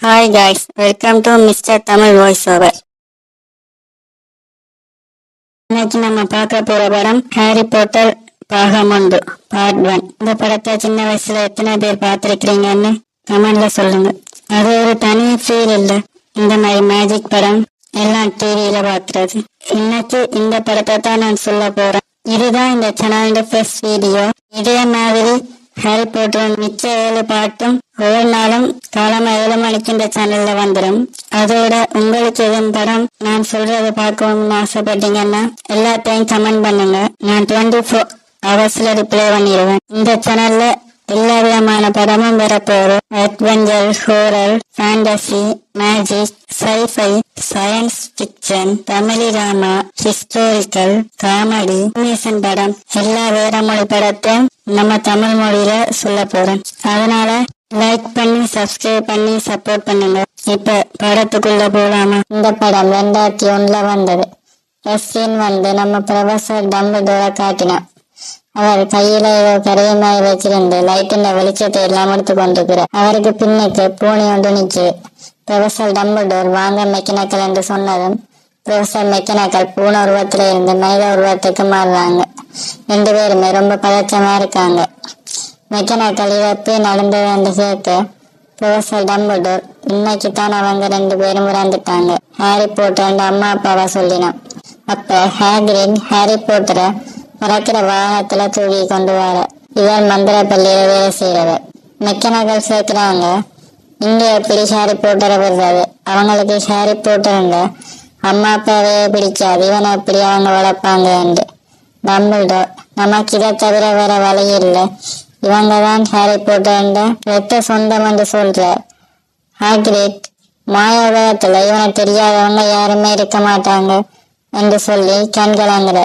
Hi guys, welcome to Mr. Tamil Voiceover. இன்னைக்கு நம்ம பார்க்க போற படம் ஹாரி பாட்டர் பாகம் 1 பார்ட் 1. இந்த படத்தை சின்ன வயசுல எத்தனை பேர் பார்த்திருக்கிறீங்கன்னு கமெண்ட்ல சொல்லுங்க. அது ஒரு தனி ஃபீல் இல்ல. இந்த மாதிரி மேஜிக் படம் எல்லாம் டிவியில பார்க்கறது. இன்னைக்கு இந்த படத்தை தான் நான் சொல்ல போறேன். இதுதான் இந்த சேனலோட ஃபர்ஸ்ட் வீடியோ. இதே மாதிரி ஹாரி பாட்டர் மிச்ச 7 பாட்டும் ஒவ்வொரு நாளும் காலமா 7 மணிக்கு இந்த சேனல்ல வந்துடும். அதோட உங்களுக்கு எதுவும் படம் நான் சொல்றதை பார்க்கணும்னு ஆசைப்பட்டீங்கன்னா எல்லாத்தையும் கமெண்ட் பண்ணுங்க. நான் 24 ஹவர்ஸ்ல ரிப்ளை பண்ணிடுவேன். இந்த சேனல்ல எல்லா விதமான படமும் வரப்போறோம். Adventure, horror, fantasy, magic, sci fi, science fiction, Tamil drama, historical, comedy, animation படம் எல்லா வேற மொழி படத்தையும் நம்ம தமிழ் மொழியில சொல்ல போறோம். அதனால லைக் பண்ணி சப்ஸ்கிரைப் பண்ணி சப்போர்ட் பண்ணுங்க. இப்ப படத்துக்குள்ள போலாமா? இந்த படம் 2001 வந்தது. ஃபர்ஸ்ட் சீன் நம்ம ப்ரொஃபசர் டம்பிள்டோரை காட்டினான். அவர் கையில ஏதோ கரையமாய் வச்சிருந்து லைட்டின் வெளிச்சத்தை எல்லாம் எடுத்து கொண்டிருக்கிறார். அவருக்கு பின்னுக்கு பூனை ஒன்று நிச்சு. ப்ரொஃபசர் டம்பிள்டோர் வாங்க மெக்கனாக்கல் என்று சொன்னதும் ப்ரொஃபசர் மெக்கனாக்கல் பூனை உருவத்துல இருந்து மனித உருவத்துக்கு மாறுறாங்க. 2 பேருமே ரொம்ப பதற்றமா இருக்காங்க. மெக்கனாக்கல் இழப்பு நடந்தது என்று கேட்க ப்ரொஃபசர் டம்பிள்டோர் இன்னைக்கு தான் அவங்க 2 பேரும் இறந்துட்டாங்க. ஹாரி பாட்டர் அம்மா அப்பாவை சொல்லினான். அப்ப ஹாக்ரிட் ஹாரி பாட்டரை பறக்கிற வாகனத்துல தூக்கி கொண்டு வர இவர் மந்திர பள்ளியில வேலை செய்யறவர். மெக்கனாக்கல் சேர்க்கிறாங்க. இங்க எப்படி ஹாரி பாட்டரை விடுறது? அவங்களுக்கு ஹாரி பாட்டருங்க அம்மா அப்பாவே பிடிக்காது, இவனை எப்படி அவங்க வளர்ப்பாங்க என்று. டம்பிள்டோர் நமக்கு இதை தவிர வேற வழி இல்லை, இவங்க தான் ஹாரி பாட்டர் ரத்த சொந்தம் என்று சொல்றார். ஹாக்ரிட் மாய உலகத்துல இவனை தெரியாதவங்க யாருமே இருக்க மாட்டாங்க என்று சொல்லி கண்கலங்குற.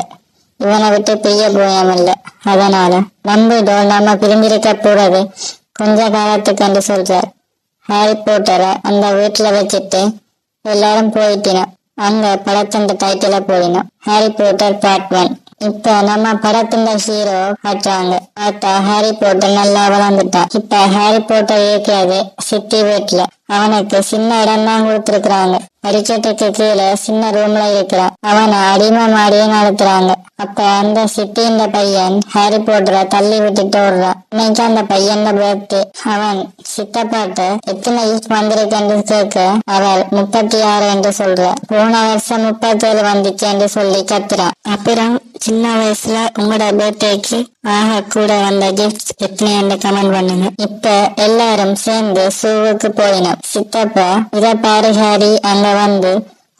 இவனை விட்டு பிரிய போயாமல்ல. அதனால டம்பிள்டோர் நம்ம பிரிஞ்சிருக்க போறது கொஞ்ச காலத்துக்கு என்று சொல்றார். ஹாரி பாட்டரை அந்த வீட்டுல வச்சுட்டு எல்லாரும் போயிட்டினோம். அங்க படத்தின் டைட்டில போயினோம், ஹாரி பாட்டர் பார்ட் 1. இப்ப நம்ம படத்தின் ஹீரோ காட்டுறாங்க. பார்த்தா ஹாரி பாட்டர் நல்லா வளர்ந்துட்டான். இப்ப ஹாரி பாட்டர் இருக்கிறது சிட்டி வீட்டுல. அவனுக்கு சின்ன இடம் தான் கொடுத்துருக்குறாங்க. படிக்கட்டுக்கு கீழே சின்ன ரூம்ல இருக்கிறான். அவனை அடிமை மாடியே நடத்துறாங்க. அப்ப அந்த சிட்டியின் பையன் ஹாரி பாட்டரை தள்ளி விட்டுட்டு ஓடுறான். இன்னைக்கு அந்த பையன் பர்த்டே. அவன் சித்தப்பாட்ட எத்தனை யூஸ் வந்திருக்கேன்னு கேட்க அவள் 36 என்று சொல்ற. போன வருஷம் 37 வந்துச்சு என்று சொல்லி கத்துறான். அப்புறம் சின்ன வயசுல உங்களோட பர்த்டேக்கு ஆக கூட வந்த கிஃப்ட் எத்தனை கமெண்ட் பண்ணுங்க. இப்ப எல்லாரும் சேர்ந்து சூவுக்கு போயினோம். சித்தப்பா இத பாரு ஹாரி, அங்க வந்து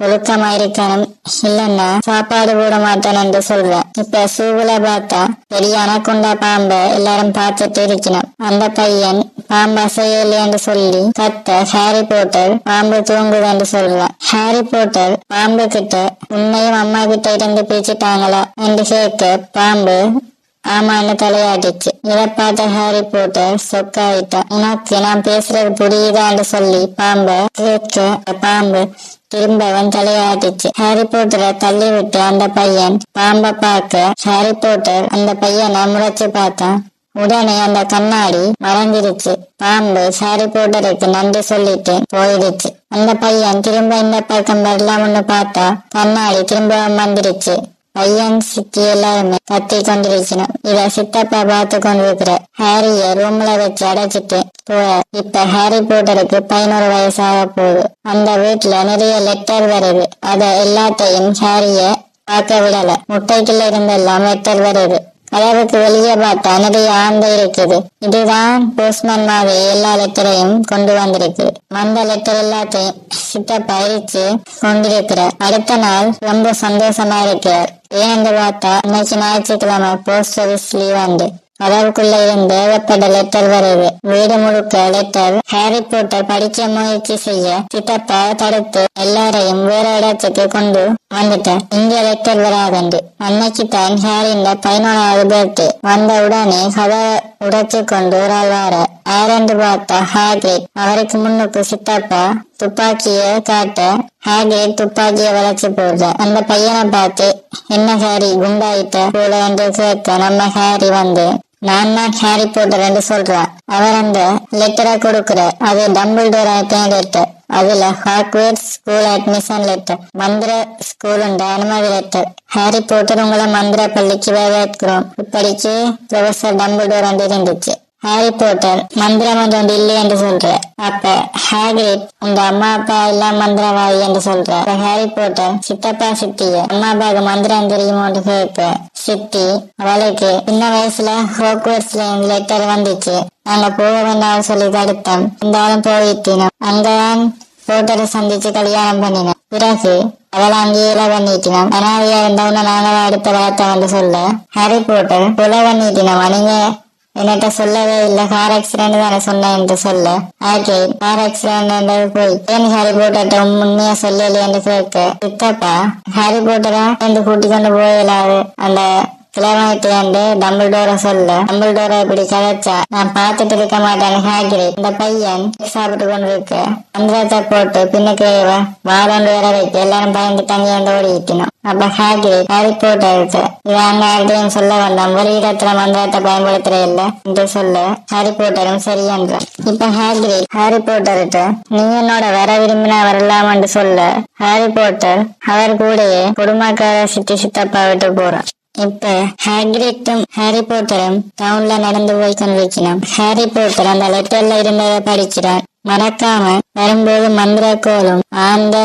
ஒழுக்கமா இருக்கணும், இல்லன்னா சாப்பாடு போட மாட்டேன் என்று சொல்றேன். இப்ப சூவுல பார்த்தா பெரிய அணக்குண்டா பாம்பை எல்லாரும் பார்த்துட்டு இருக்கணும். அந்த பையன் பாம்பு அசையலை என்று சொல்லி கத்த ஹாரி பாட்டர் பாம்பு தூங்குது என்று சொல்றான். ஹாரி பாட்டர் பாம்பு கிட்ட உன்னையும் அம்மா கிட்ட இருந்து பிரிச்சுட்டாங்களா என்று கேட்க பாம்பு ஆமான்னு தலையாட்டிச்சு. இதை பார்த்த ஹாரி பாட்டர் சொக்காயிட்டான். உனக்கு நான் பேசுறது புரியுதான்னு சொல்லி பாம்பை கேட்க பாம்பு திரும்பவும் தலையாட்டிச்சு. ஹாரி பாட்டரை தள்ளி விட்டு அந்த பையன் பாம்பை பார்க்க ஹாரி பாட்டர் அந்த பையனை முறைச்சு பார்த்தான். உடனே அந்த கண்ணாடி மறைஞ்சிருச்சு. பாம்பு ஹாரி பாட்டருக்கு நன்றி சொல்லிட்டு போயிடுச்சு. அந்த பையன் திரும்ப இந்த பக்கம் வரலாம்னு பார்த்தா கண்ணாடி திரும்பவும் வந்துருச்சு. பையன் சித்தி எல்லாருமே கத்தி கொண்டிருக்கணும். இத சித்தப்பா பார்த்து கொண்டிருக்கிற. ஹாரிய ரூம்ல வச்சு அடைச்சிட்டு போற. இப்ப ஹாரி பாட்டருக்கு 11 வயசாக போகுது. அந்த வீட்டுல நிறைய லெட்டர் வருது. அத எல்லாத்தையும் ஹாரிய பார்க்க விடல. முட்டைக்குள்ள இருந்தெல்லாம் லெட்டர் வருது. கதவுக்கு வெளியே பார்த்தா நிறைய ஆந்தை இருக்குது. இதுதான் போஸ்ட்மேன் மாதிரி எல்லா லெட்டரையும் கொண்டு வந்திருக்கு. அந்த லெட்டர் எல்லாத்தையும் சித்தப்பா அரிச்சு கொண்டிருக்கிறார். அடுத்த நாள் ரொம்ப சந்தோஷமா இருக்கிறார். ஏன்னு பார்த்தா இன்னைக்கு ஞாயிற்றுக்கிழமை போஸ்ட் சர்வீஸ் லீவ் வந்து கதவுக்குள்ள இருந்து ஏகப்பட்ட லெட்டர் வருது. வீடு முழுக்க லெட்டர். ஹாரி பாட்டர் படிக்க முயற்சி செய்ய சித்தப்பா தடுத்து எல்லாரையும் வேற இடத்துக்கு கொண்டு வந்துட்டேன். இங்க லெட்டர் வராதுண்டு. அன்னைக்கு தான் ஹாரியின் 11வது பர்த்டே. வந்த உடனே கதவை உடைச்சு கொண்டு ஒரு ஆள் வார. ஆரண்டு பார்த்தா ஹாக்ரிட். அவருக்கு முன்னுக்கு சித்தப்பா துப்பாக்கிய காட்ட ஹாக்ரிட் துப்பாக்கிய வளைச்சு போடுற. அந்த பையனை பார்த்து என்ன ஹாரி குண்டாயிட்ட போல என்று கேட்க நம்ம ஹாரி வந்து நான் தான் ஹாரி போட்டர் என்று சொல்றான். அவர் அந்த லெட்டரை கொடுக்கிற அது டம்பிள்டோர் லெட்டர். அதுல ஹாக்வர்ட்ஸ் ஸ்கூல் அட்மிஷன் லெட்டர், மந்திர ஸ்கூல் உண்டு அனுமதி லெட்டர். ஹாரி போட்டர் உங்களை மந்திர பள்ளிக்கு வரவேற்கிறோம் இப்படிக்கு ப்ரொஃபசர் டம்பிள்டோர் என்று இருந்துச்சு. ஹாரி போட்டர் மந்திரம் ஒன்று இல்லை என்று சொல்ற. அப்ப ஹாக்ரிட் உங்க அம்மா அப்பா எல்லாம் மந்திரவாதி என்று சொல்ற. ஹாரி போட்டர் சித்தப்பா சித்திய அம்மா அப்பாவுக்கு மந்திரம் தெரியுமோன்னு கேட்ப. சித்தி அவளுக்கு சின்ன வயசுல ஹாக்வர்ட்ஸ்ல லெட்டர் வந்துச்சு, நாங்க போக வேண்டாம் சொல்லி தடுத்தோம், இருந்தாலும் போயிட்டினோம். அங்கதான் போட்டரை சந்திச்சு கல்யாணம் பண்ணினோம். பிறகு அவளை அங்கேயே பண்ணிட்டினோம். அனாதையா இருந்தவன நாங்க அடுத்த வளர்த்தோம் என்று சொல்ல. ஹாரி போட்டர் கொலை பண்ணிட்டினோம், நீங்க என்னட்ட சொல்லவே இல்ல, கார் ஆக்சிடென்ட் தானே சொன்னேன் என்று சொல்ல. ஆகே கார் ஆக்சிடென்ட் போய் ஏன் ஹாரி போட்டர்ட்ட உண்மையா சொல்லலையே என்று கேட்க. சித்தப்பா ஹாரி போட்டரா என்று கூட்டி கொண்டு போயிடாது அந்த கிளம்பிட்டு என்று டம்பிள்டோரை சொல்ல. டம்பிள்டோரை இப்படி கதைச்சா நான் பார்த்துட்டு இருக்க மாட்டேன். ஹாக்ரிட் இந்த பையன் சாப்பிட்டு கொண்டு இருக்க மந்திரத்தை போட்டு பின்னுக்கு வாழண்டு வர வைக்க எல்லாரும் பயந்து தங்கி வந்து ஓடிக்கணும். அப்ப ஹாக்ரிட் ஹாரி போட்டருக்கு இவன் யார்கிட்டையும் சொல்ல வேண்டாம், ஒரு இடத்துல மந்திரத்தை பயன்படுத்துற இல்ல என்று சொல்ல. ஹாரி போட்டரும் சரி என்ற. இப்ப ஹாக்ரிட் ஹாரி போட்டர்கிட்ட நீ என்னோட வர விரும்பினா வரலாம் என்று சொல்ல. ஹாரி போட்டர் அவர் கூடயே குடும்பக்கார சித்தப்பா விட்டு போறான். இப்ப ஹாக்ரிட்டும் ஹாரி போட்டரும் டவுன்ல நடந்து போய் கொண்டிருக்கிறான். ஹாரி போட்டர் அந்த லெட்டர்ல இருந்ததை படிக்கிறான். மறக்காம வரும்போது மந்திர கோலும் ஆந்த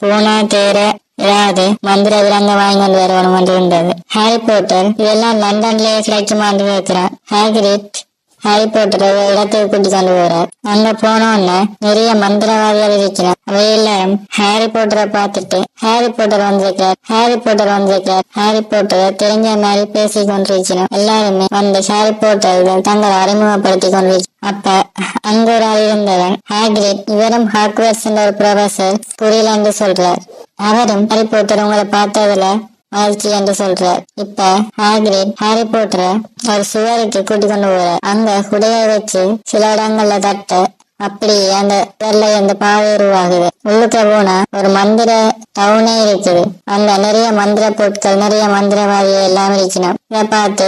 பூனா தேர ஏதாவது மந்திர விலங்க வாங்கி கொண்டு வரணும் என்று இருந்தது. ஹாரி போட்டர் இதெல்லாம் லண்டன்லயே கிடைக்குமான்னு கேட்கிறான். ஹாக்ரிட் ஹாரி போட்டர் இடத்துக்கு கூட்டி கொண்டு போறார். அங்க போனோன்னு நிறைய மந்திரவாதிகள் இருக்கிறார். அவை எல்லாரும் ஹாரி போட்டரை பார்த்துட்டு ஹாரி போட்டர் வந்திருக்கார், ஹாரி போட்டர் வந்திருக்கார், ஹாரி போட்டரை தெரிஞ்ச மாதிரி பேசி கொண்டிருக்கிறோம். எல்லாருமே வந்து ஹாரி போட்டர்கள் தங்களை அறிமுகப்படுத்தி கொண்டிருக்கிறோம். அப்ப அங்க ஒரு ஆள் இருந்தவன் ஹாக்ரிட் இவரும் ஹாக்வர்ட்ஸ் என்ற ஒரு ப்ரொஃபசர் புரியல என்று சொல்றார். அவரும் ஹாரி போட்டர் உங்களை பார்த்ததுல மகிழ்ச்சி என்று சொல்றார். இப்ப ஹாக்ரிட் ஹாரி போட்டரை ஒரு சுவருக்கு கூட்டி கொண்டு போறார். அங்க குடைய வச்சு சில இடங்கள்ல தட்ட அப்படியே அந்த சுவர்ல அந்த பாவை உருவாகுது. உள்ளுக்க போனா ஒரு மந்திர டவுனே இருக்குது. அங்க நிறைய மந்திர பொருட்கள் நிறைய மந்திரவாதிகள் எல்லாம் இருக்கணும். இதை பார்த்து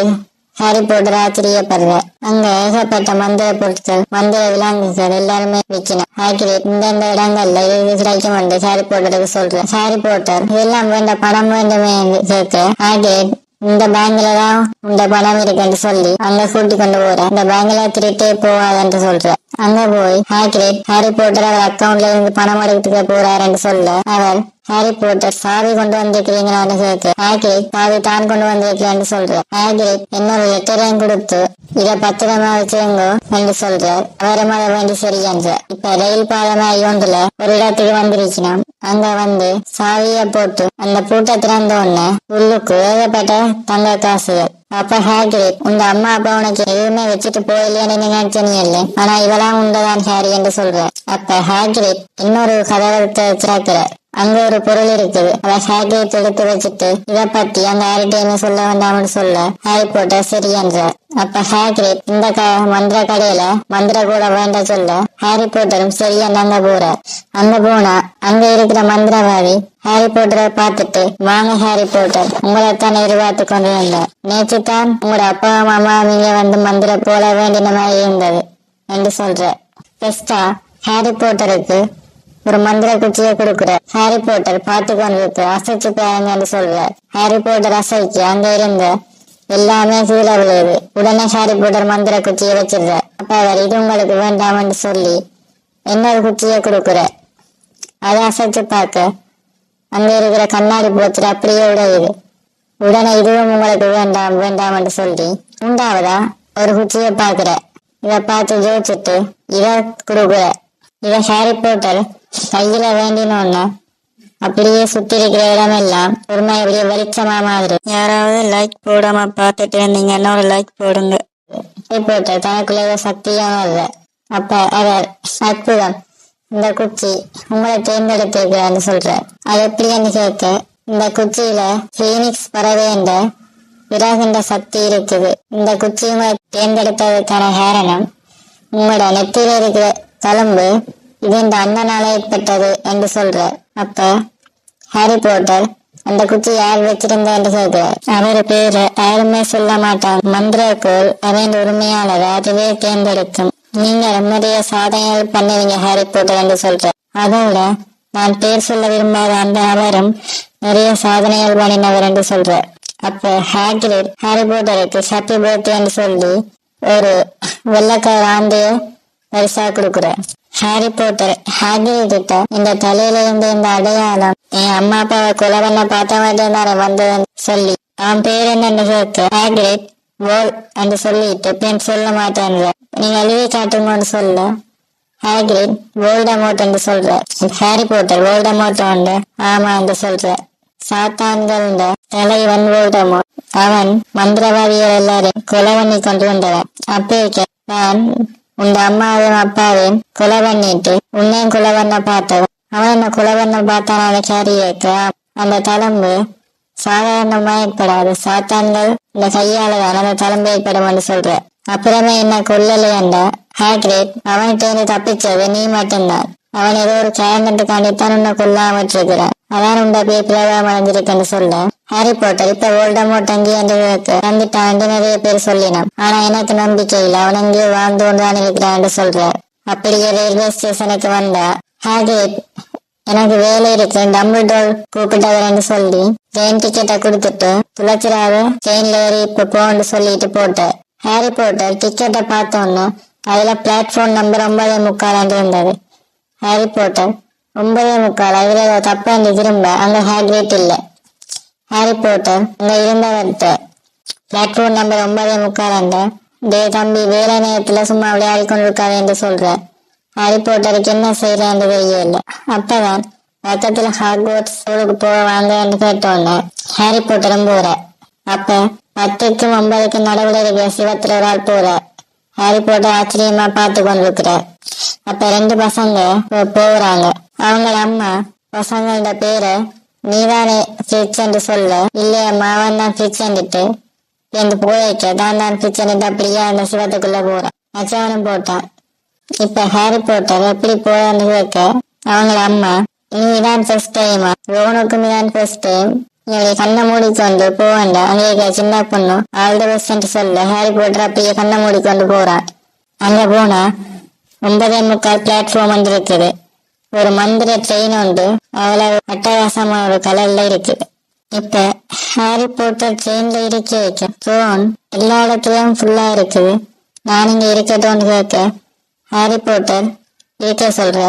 ஹாரி போட்டர் ஆச்சரியப்படுற. அங்க ஏகப்பட்ட மந்திர பொருட்கள் மந்திர விலங்குகள் எல்லாருமே விற்கணும். ஹாக்ரிட் இந்த இடங்கள்ல இது கிடைக்கும் என்று ஹாரி போட்டருக்கு சொல்ற. ஹாரி போட்டர் இதெல்லாம் வேண்ட பணம் வேண்டுமே கேட்க. ஹாக்ரிட் இந்த பேங்க்ல தான் இந்த பணம் இருக்குன்னு சொல்லி அங்க கூட்டி கொண்டு போற. இந்த பேங்க்ல திருட்டே போவாதுன்னு சொல்ற. அங்க போய் ஹாக்ரிட் ஹாரி போட்டர் அவர் அக்கௌண்ட்ல இருந்து பணம் எடுத்துக்க போறாருன்னு சொல்ல. அவர் ஹாரி போட்டர் சாவி கொண்டு வந்திருக்கிறீங்களான்னு கேட்க. ஹாக்ரிட் சாவி தான் கொண்டு வந்திருக்கிறேன்னு சொல்ற. ஹாக்ரிட் இன்னொரு லெட்டரையும் கொடுத்து இதை பத்திரமா வச்சுருங்க என்று சொல்றார். அவரும் அதை வேண்டி சரி என்ற. இப்ப ரயில் பாலமாய் ஒன்றுல ஒரு இடத்துக்கு வந்திருக்கணும். அங்க வந்து சாவிய போட்டு அந்த பூட்டை திறந்த உடனே உள்ளுக்கு ஏகப்பட்ட தங்க காசுகள். அப்ப ஹாக்ரிட் உங்க அம்மா அப்பா உனக்கு எதுவுமே வச்சுட்டு போயில்லைன்னு நினைச்சனி இல்லை, ஆனா இவெல்லாம் உண்டதான் ஹாரி என்று சொல்ற. அப்ப ஹாக்ரிட் இன்னொரு கதவை திறக்கிறார். அங்க ஒரு பொருள் இருக்குது. அதை ஹாக்ரிட் எடுத்து வச்சுட்டு இதை பத்தி அந்த யார்கிட்டயுமே சொல்ல வேண்டாம்னு சொல்ல. ஹாரி போட்டர் சரி என்றார். அப்ப ஹாக்ரிட் இந்த மந்திர கடையில மந்திர கூட வேண்டாம் சொல்ல. ஹாரி போட்டரும் சரியா அங்க போறார். அங்க போனா அங்க இருக்கிற மந்திரவாதி ஹாரி போட்டரை பார்த்துட்டு வாங்க ஹாரி போட்டர் உங்களைத்தான் எதிர்பார்த்து கொண்டு வந்தார். நேற்று தான் உங்களோட அப்பா அம்மா நீங்க வந்து மந்திர போல வேண்டின மாதிரி இருந்தது என்று சொல்ற. பெஸ்டா ஹாரி போட்டருக்கு ஒரு மந்திர குச்சியை கொடுக்குற. ஹாரி போட்டர் பார்த்து கொண்டிருக்கு. அசைச்சு பாருங்கன்னு சொல்ற. ஹாரி போட்டர் அசைச்சு அங்க இருந்த எல்லாமே கீழே விழுது. உடனே ஹாரி போட்டர் மந்திர குச்சியை வச்சிடுற. அப்ப அவர் இது உங்களுக்கு வேண்டாம்னு சொல்லி இன்னொரு குச்சியை கொடுக்குற. அதை அசைச்சு பார்க்க அங்க இருக்கிற கண்ணாடி போச்சுட்டு அப்படியே உடையுது. உடனே இதுவும் உங்களுக்கு வேண்டாம்னு சொல்லி மூன்றாவதா ஒரு குச்சியை பாக்குற. இத பார்த்து ஜோதிச்சுட்டு இத கொடுக்குற. இத ஹாரி போட்டர் கையில வேண்டினோன்னா அப்படியே சுத்தி இருக்கிற இடமெல்லாம் ஒருமை அப்படியே வெளிச்சமா மாதிரி. யாராவது லைக் போடாம பார்த்துட்டு இருந்தீங்கன்னா ஒரு லைக் போடுங்க. ஹாரி போட்டர் தனக்குள்ள சக்தியான. அப்ப அவர் அற்புதம், இந்த குச்சி உங்களை தேர்ந்தெடுத்திருக்கிறான்னு சொல்ற. அது எப்படின்னு கேட்க இந்த குச்சியில பீனிக்ஸ் பறவை என்ற விராகின்ற சக்தி இருக்குது. இந்த குச்சி உங்களை தேர்ந்தெடுத்ததுக்கான காரணம் உங்களோட நெத்தியில இருக்கிற தழும்பு இது இந்த அண்ணனால ஏற்பட்டது என்று சொல்ற. அப்ப ஹாரி போட்டர் அந்த குச்சி யார் வச்சிருந்தான்னு கேட்கிறார். அவரு பேரு யாருமே சொல்ல மாட்டாங்க. மந்திரக்கோள் அவன் உரிமையாளர் அதுவே தேர்ந்தெடுக்கும். நீங்க நிறைய சாதனைகள் பண்ணுவீங்க ஹாரி பாட்டர் என்று சொல்ற. அதோட நான் பேர் சொல்ல விரும்பாத அந்த அவரும் நிறைய சாதனைகள் பண்ணினவர் என்று சொல்றார். அப்ப ஹாக்ரிட் ஹாரி பாட்டருக்கு ஹாப்பி பர்த்டே என்று சொல்லி ஒரு வெள்ளக்கார ஆண்டைய பரிசா கொடுக்குறார். ஹாரி பாட்டர் ஹாக்ரிட் கிட்ட இந்த தலையில இருந்து இந்த அடையாளம் என் அம்மா அப்பாவை கொலை பண்ண பார்த்த மாதிரி தானே வந்ததுன்னு சொல்லி அவன் பேர் என்னன்னு கேட்க ஹாக்ரிட் வோல் என்று சொல்லிட்டு பெண் சொல்ல மாட்டேன்ற. நீங்க எழுதி காட்டுங்கன்னு சொல்ல ஹாக்ரிட் வோல்டமோர்ட் என்று சொல்ற. ஹாரி பாட்டர் வோல்டமோர்ட் உண்டு ஆமா என்று சொல்ற. சாத்தான்கள் தலைவன் வோல்டமோர்ட் அவன் மந்திரவாதிகள் எல்லாரையும் கொலை பண்ணி கொண்டு வந்தவன். அப்பேக்க நான் உங்க அம்மாவையும் அப்பாவையும் கொலை பண்ணிட்டு உன்னையும் கொலை பண்ண பார்த்தவன். அவன் என்ன கொலை பண்ண பார்த்தான கேரியக்க அந்த தளம்பு சாதாரணமா ஏற்படாது. சாத்தான்கள் இந்த கையாலதான் அந்த தளம்பு ஏற்படும் சொல்ற. அப்புறமே என்ன கொல்லலையாண்டா ஹாக்ரிட் அவன்கிட்ட தப்பிச்சது நீ மட்டும்தான். அவன் ஏதோ ஒரு காரணத்துக்காண்டித்தான் உன்னை கொல்லாம இருக்கிறான். அதான் உண்ட போய் பிரபலம் அடைஞ்சிருக்குன்னு சொல்ல ஹாரி பாட்டர் இப்ப வோல்டமோர்ட் அங்கே வந்துட்டான் நிறைய பேர் சொல்லினான். ஆனா எனக்கு நம்பிக்கை இல்லை. அவன் அங்கேயே வாழ்ந்து கொண்டுதான் இருக்கிறான் சொல்றார். அப்படியே ரயில்வே ஸ்டேஷனுக்கு வந்தா ஹாக்ரிட் எனக்கு வேலை இருக்கு டம்பிள்டோர் கூப்பிட்டவர்ன்னு சொல்லி ட்ரெயின் டிக்கெட்டை கொடுத்துட்டு துளச்சிராத ட்ரெயின்ல ஏறி இப்ப போன்னு சொல்லிட்டு போட்டார். ஹாரி பாட்டர் டிக்கெட்டை பார்த்தோன்னு அதுல பிளாட்ஃபார்ம் நம்பர் 9:45 இருந்தது. ஹாரி பாட்டர் 9:45 அதுல தப்பா இருந்து திரும்ப அங்க ஹாக்ரிட் இல்ல. ஹாரி பாட்டர் அங்க இருந்தவர்கிட்ட பிளாட்ஃபார்ம் நம்பர் 9:45 டே தம்பி வேலை நேரத்துல சும்மா விளையாடி கொண்டு இருக்காது என்று சொல்ற. ஹாரி பாட்டருக்கு என்ன செய்யறேன்னு தெரியல. அப்பதான் பக்கத்துல ஹாக்வர்ட்ஸ் ஸ்கூலுக்கு போவாங்க என்று கேட்டோன்னு ஹாரி பாட்டரும் போற. அப்ப 10க்கும் 9க்கும் நடுவில் இருக்கிற சிவத்துல ஒரு ஆள் போற. ஹாரி பாட்டர் ஆச்சரியமா பார்த்து கொண்டிருக்கிறார். அப்ப 2 பசங்க போறாங்க. அவங்கள அம்மா பசங்களோட பேரை நீதானே ஃபிட்ச் என்று சொல்ல இல்லையம்மா அவன் தான் ஃபிட்ச் என்றிட்டு என்று போயிருக்க தான் ஃபிட்ச் என்றிட்டு அப்படியே அந்த சிவத்துக்குள்ள போறான். அச்சவனும் போட்டான். இப்ப ஹாரி பாட்டர் எப்படி போறான்னு கேட்க அவங்கள அம்மா நீதான் ஃபர்ஸ்ட் டைமா ரோனுக்கும் நீதான் ஃபர்ஸ்ட் டைம் இவங்களை கண்ணை மூடிக்கொண்டு போவேண்டா அங்கே சின்ன பொண்ணு ஆல் தி பெஸ்ட் சொல்ல ஹாரி பாட்டர் அப்படியே கண்ணை மூடிக்கொண்டு போறான். அங்க போனா 9:45 பிளாட்ஃபார்ம் வந்து இருக்குது. ஒரு மந்திர ட்ரெயின் உண்டு அவ்வளவு அட்டகாசமான ஒரு கலர்ல இருக்குது. இப்ப ஹாரி பாட்டர் ட்ரெயின்ல இருக்க வைக்க ரோன் எல்லா இடத்துலயும் ஃபுல்லா இருக்குது. நான் இங்க இருக்கட்டும்னு கேட்க ஹாரி பாட்டர் இருக்க சொல்ற.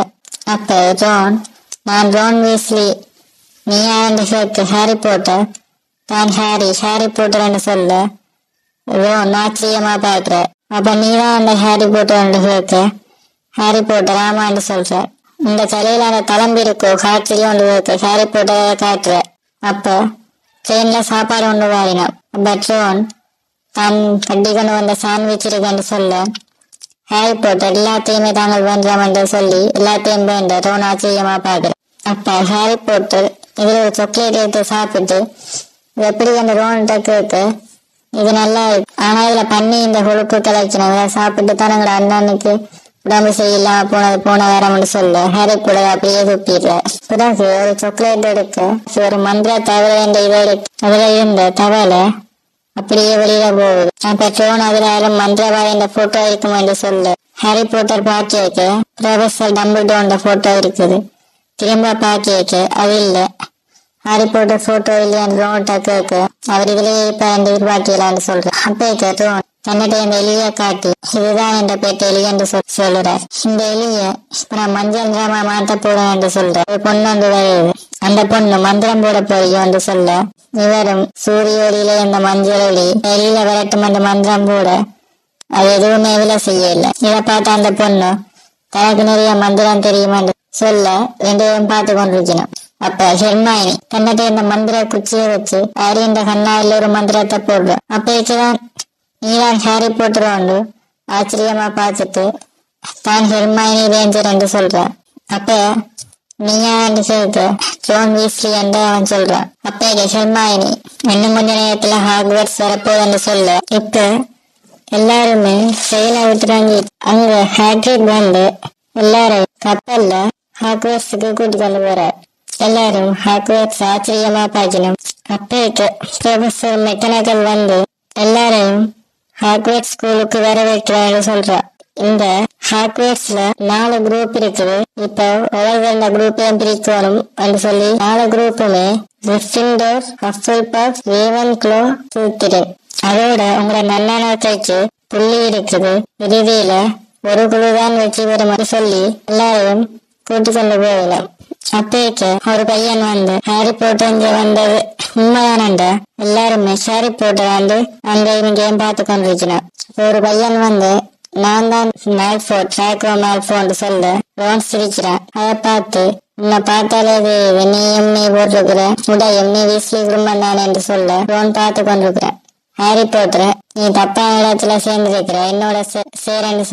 அப்ப ரோன் நான் ரோன் வீஸ்லி நீ யாருன்னு கேட்க ஹாரி பாட்டர் தான் ஹாரி பாட்டர்ன்னு சொல்ல ரோன் ஆச்சரியமா பாக்குற. அப்ப நீதான் அந்த ஹாரி பாட்டர்ன்னு கேட்க ஹாரி பாட்டர் ஆமான்னு சொல்ற. இந்த தலையில அந்த தளம்பு இருக்கோ காய்ச்சலையும் ஒன்று கேட்க ஹாரி பாட்டரை காட்டுற. அப்ப ட்ரெயின்ல சாப்பாடு ஒன்று வாரினோம். பட் ரோன் தான் கட்டி கொண்டு வந்த சாண்ட்விச் இருக்குன்னு சொல்ல ஹாரி பாட்டர் எல்லாத்தையுமே தாங்கள் வேண்டாம் என்று சொல்லி எல்லாத்தையும் வேண்ட ரோன் ஆச்சரியமா பாக்குற. அப்ப ஹாரி பாட்டர் இதுல ஒரு சாக்லேட் எடுத்து சாப்பிட்டு எப்படி அந்த ரோன்கிட்ட கேட்க இது நல்லா இருக்கு ஆனா இதுல பண்ணி இந்த கொழுப்பு கலைக்கணும் இதை சாப்பிட்டு தான் எங்களோட அண்ணனுக்கு உடம்பு செய்யலாம் போன வேறம்னு சொல்ல ஹாரி பாட்டர் அப்படியே துப்பிடுற. பிறகு ஒரு சாக்லேட் எடுக்க ஒரு மந்திர தவளை என்ற இதை எடுக்க அதுல இருந்த தவளை அப்படியே வெளியில போகுது. அப்ப ரோன் அதுல மந்திரவாதி என்ற போட்டோ இருக்கும் என்று சொல்ல ஹாரி பாட்டர் பாக்கி வைக்க ப்ரொஃபசர் டம்பிள்டோர் போட்டோ இருக்குது. திரும்ப பாக்கி வைக்க அது இல்ல. ஹாரி பாட்டர் போட்டோ இல்லையான்னு ரோன்கிட்ட கேட்க அவர் இதுலயே இப்ப எதிர்பார்க்கலான்னு சொல்ற. அப்ப ரோன் தன்னிட்ட இந்த எலிய காட்டி இதுதான் என்ற பேட்ட எலி என்று சொல்லுறார். இந்த எலிய இப்ப நான் மஞ்சள் நிறமா மாத்த போறேன் என்று சொல்ற. ஒரு பொண்ணு வந்து வருது. அந்த பொண்ணு மந்திரம் போட போறியோ என்று சொல்ல இவரும் சூரிய ஒளியில இந்த மஞ்சள் ஒளி எலியில விரட்டும் அந்த மந்திரம் போட அது எதுவுமே விலை செய்யல. இதை பார்த்த அந்த பொண்ணு தனக்கு நிறைய மந்திரம் தெரியும் என்று சொல்ல 2 பேரும் பார்த்து கொண்டிருக்கணும். அப்ப ஹெர்மைனி தன்னிட்ட இந்த மந்திர குச்சியை வச்சு ஹாரி இந்த கண்ணாயில ஒரு மந்திரத்தை போடுற. அப்ப வச்சுதான் நீதான் ஹாரி பாட்டர் உண்டு ஆச்சரியமா பார்த்துட்டு தான் ஹெர்மைனி ரேஞ்சர் என்று சொல்ற. அப்ப நீயா என்று கேட்க ஜோன் வீஸ்லி என்று அவன் சொல்றான். அப்ப ஹெர்மைனி இன்னும் கொஞ்ச நேரத்துல ஹாக்வர்ட்ஸ் வரப்போகுது சொல்ல இப்ப எல்லாருமே செயலை விட்டுறாங்க. அங்க ஹாக்ரிட் வந்து எல்லாரையும் கப்பல்ல ஹாக்வர்ட்ஸுக்கு கூட்டி கொண்டு போறார். எல்லாரும் ஹாக்வர்ட்ஸ் ஆச்சரியமா பார்க்கணும். அப்பேக்கு ப்ரொஃபசர் மெக்கனாக்கல் வந்து எல்லாரையும் ஹாக்வர்ட் ஸ்கூலுக்கு வர வைக்கிறான்னு சொல்றா. இந்த ஹாக்வர்ட்ஸ்ல 4 குரூப் இருக்குது. இப்போ ஒவ்வொரு குரூப்பையும் பிரிக்கணும் என்று சொல்லி 4 குரூப்புமே கிரிஃபிண்டோர், ஹஃபில்பஃப், ரேவன்க்ளோ, ஸ்லிதரின். அதோட உங்களோட நன்னணக்கைக்கு புள்ளி இருக்குது. இறுதியில ஒரு குழுதான் வெற்றி பெறும் சொல்லி எல்லாரையும் கூட்டிக் கொண்டு போகலாம். அப்பேக்கு ஒரு பையன் வந்து ஹாரி போட்டர் இங்க வந்தது உண்மையானண்டா எல்லாருமே ஹாரி போட்டர் வந்து அங்க இங்கேயும் பார்த்து கொண்டிருக்கிறான். ஒரு பையன் வந்து நான் தான் மேல்ஃபோ டிராக்கோ மேல்ஃபோன்னு சொல்ல ரோன் சிரிக்கிறான். அதை பார்த்து உன்னை பார்த்தாலே இது வெண்ணையும் நீ போட்டிருக்கிற உடையும் நீ வீஸ்லி குடும்பம் தானே என்று சொல்ல ரோன் பார்த்து கொண்டிருக்கிறேன். ஹாரி போட்டர் நீ தப்பான இடத்துல சேர்ந்திருக்கிற என்னோட சேரன்னு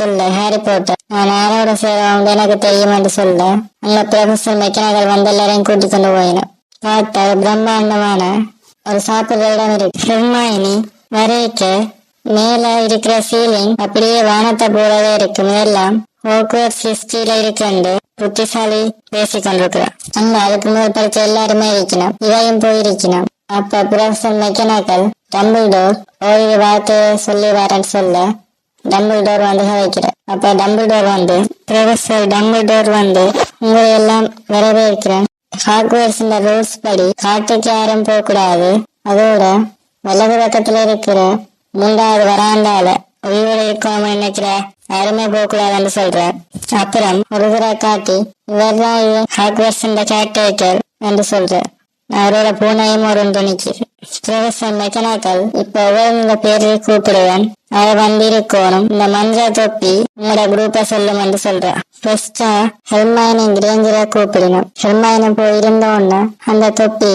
சொல்ல ஹாரி போட்டர் நான் யாரோட சேரும் எனக்கு தெரியும் என்று சொல்ல அந்த ப்ரொஃபசர் மெக்கனாக்கல் வந்து எல்லாரையும் கூட்டிக் கொண்டு போயிடும். பார்த்தா பிரம்மாண்டமான ஒரு சாப்பிடுற இடம் இருக்கு. ஹெர்மைனி வரைக்க மேல இருக்கிற சீலிங் அப்படியே வானத்தை போலவே இருக்கு. மேலாம் ஹாக்வர்ட்ஸ் ஹிஸ்டரியில இருக்கு புத்திசாலி பேசிக்கொண்டிருக்கிறார். அங்க அதுக்கு மேல் படிச்ச எல்லாருமே இருக்கணும். இவையும் போயிருக்கணும். அப்ப ப்ரொஃபசர் மெக்கனாக்கல் டம்பிள்டோர் ஓய்வு வார்த்தை சொல்லி வரேன்னு சொல்ல டம்பிள்டோர் வந்து வைக்கிறார். அப்ப டம்பிள்டோர் வந்து ப்ரொஃபசர் டம்பிள்டோர் வந்து உங்களை எல்லாம் வரவேற்கிறேன். ஹாக்வர்ட்ஸ் ரூல்ஸ் படி காட்டுக்கு யாரும் போக கூடாது. அதோட வலது பக்கத்துல இருக்கிற 3வது வராண்டால உயிரோட இருக்கோம் நினைக்கிற யாருமே போக கூடாதுன்னு சொல்றேன். அப்புறம் ஒரு தடவை காட்டி இவர்தான் ஹாக்வர்ட்ஸ் கேரக்டர் என்று சொல்ற அவரோட பூனையும் ஒரு துணிக்கு. ப்ரொஃபசர் மெக்கனாக்கல் இப்ப ஒவ்வொரு பேரை கூப்பிடுவேன். அதை வந்து இருக்கணும். இந்த மஞ்சள் தொப்பி உங்களோட குரூப்பை சொல்லும் என்று சொல்ற. ஃபர்ஸ்டா ஹெர்மைனி கிரேஞ்சரை கூப்பிடணும். ஹெர்மைனி போய் இருந்தோன்னு அந்த தொப்பி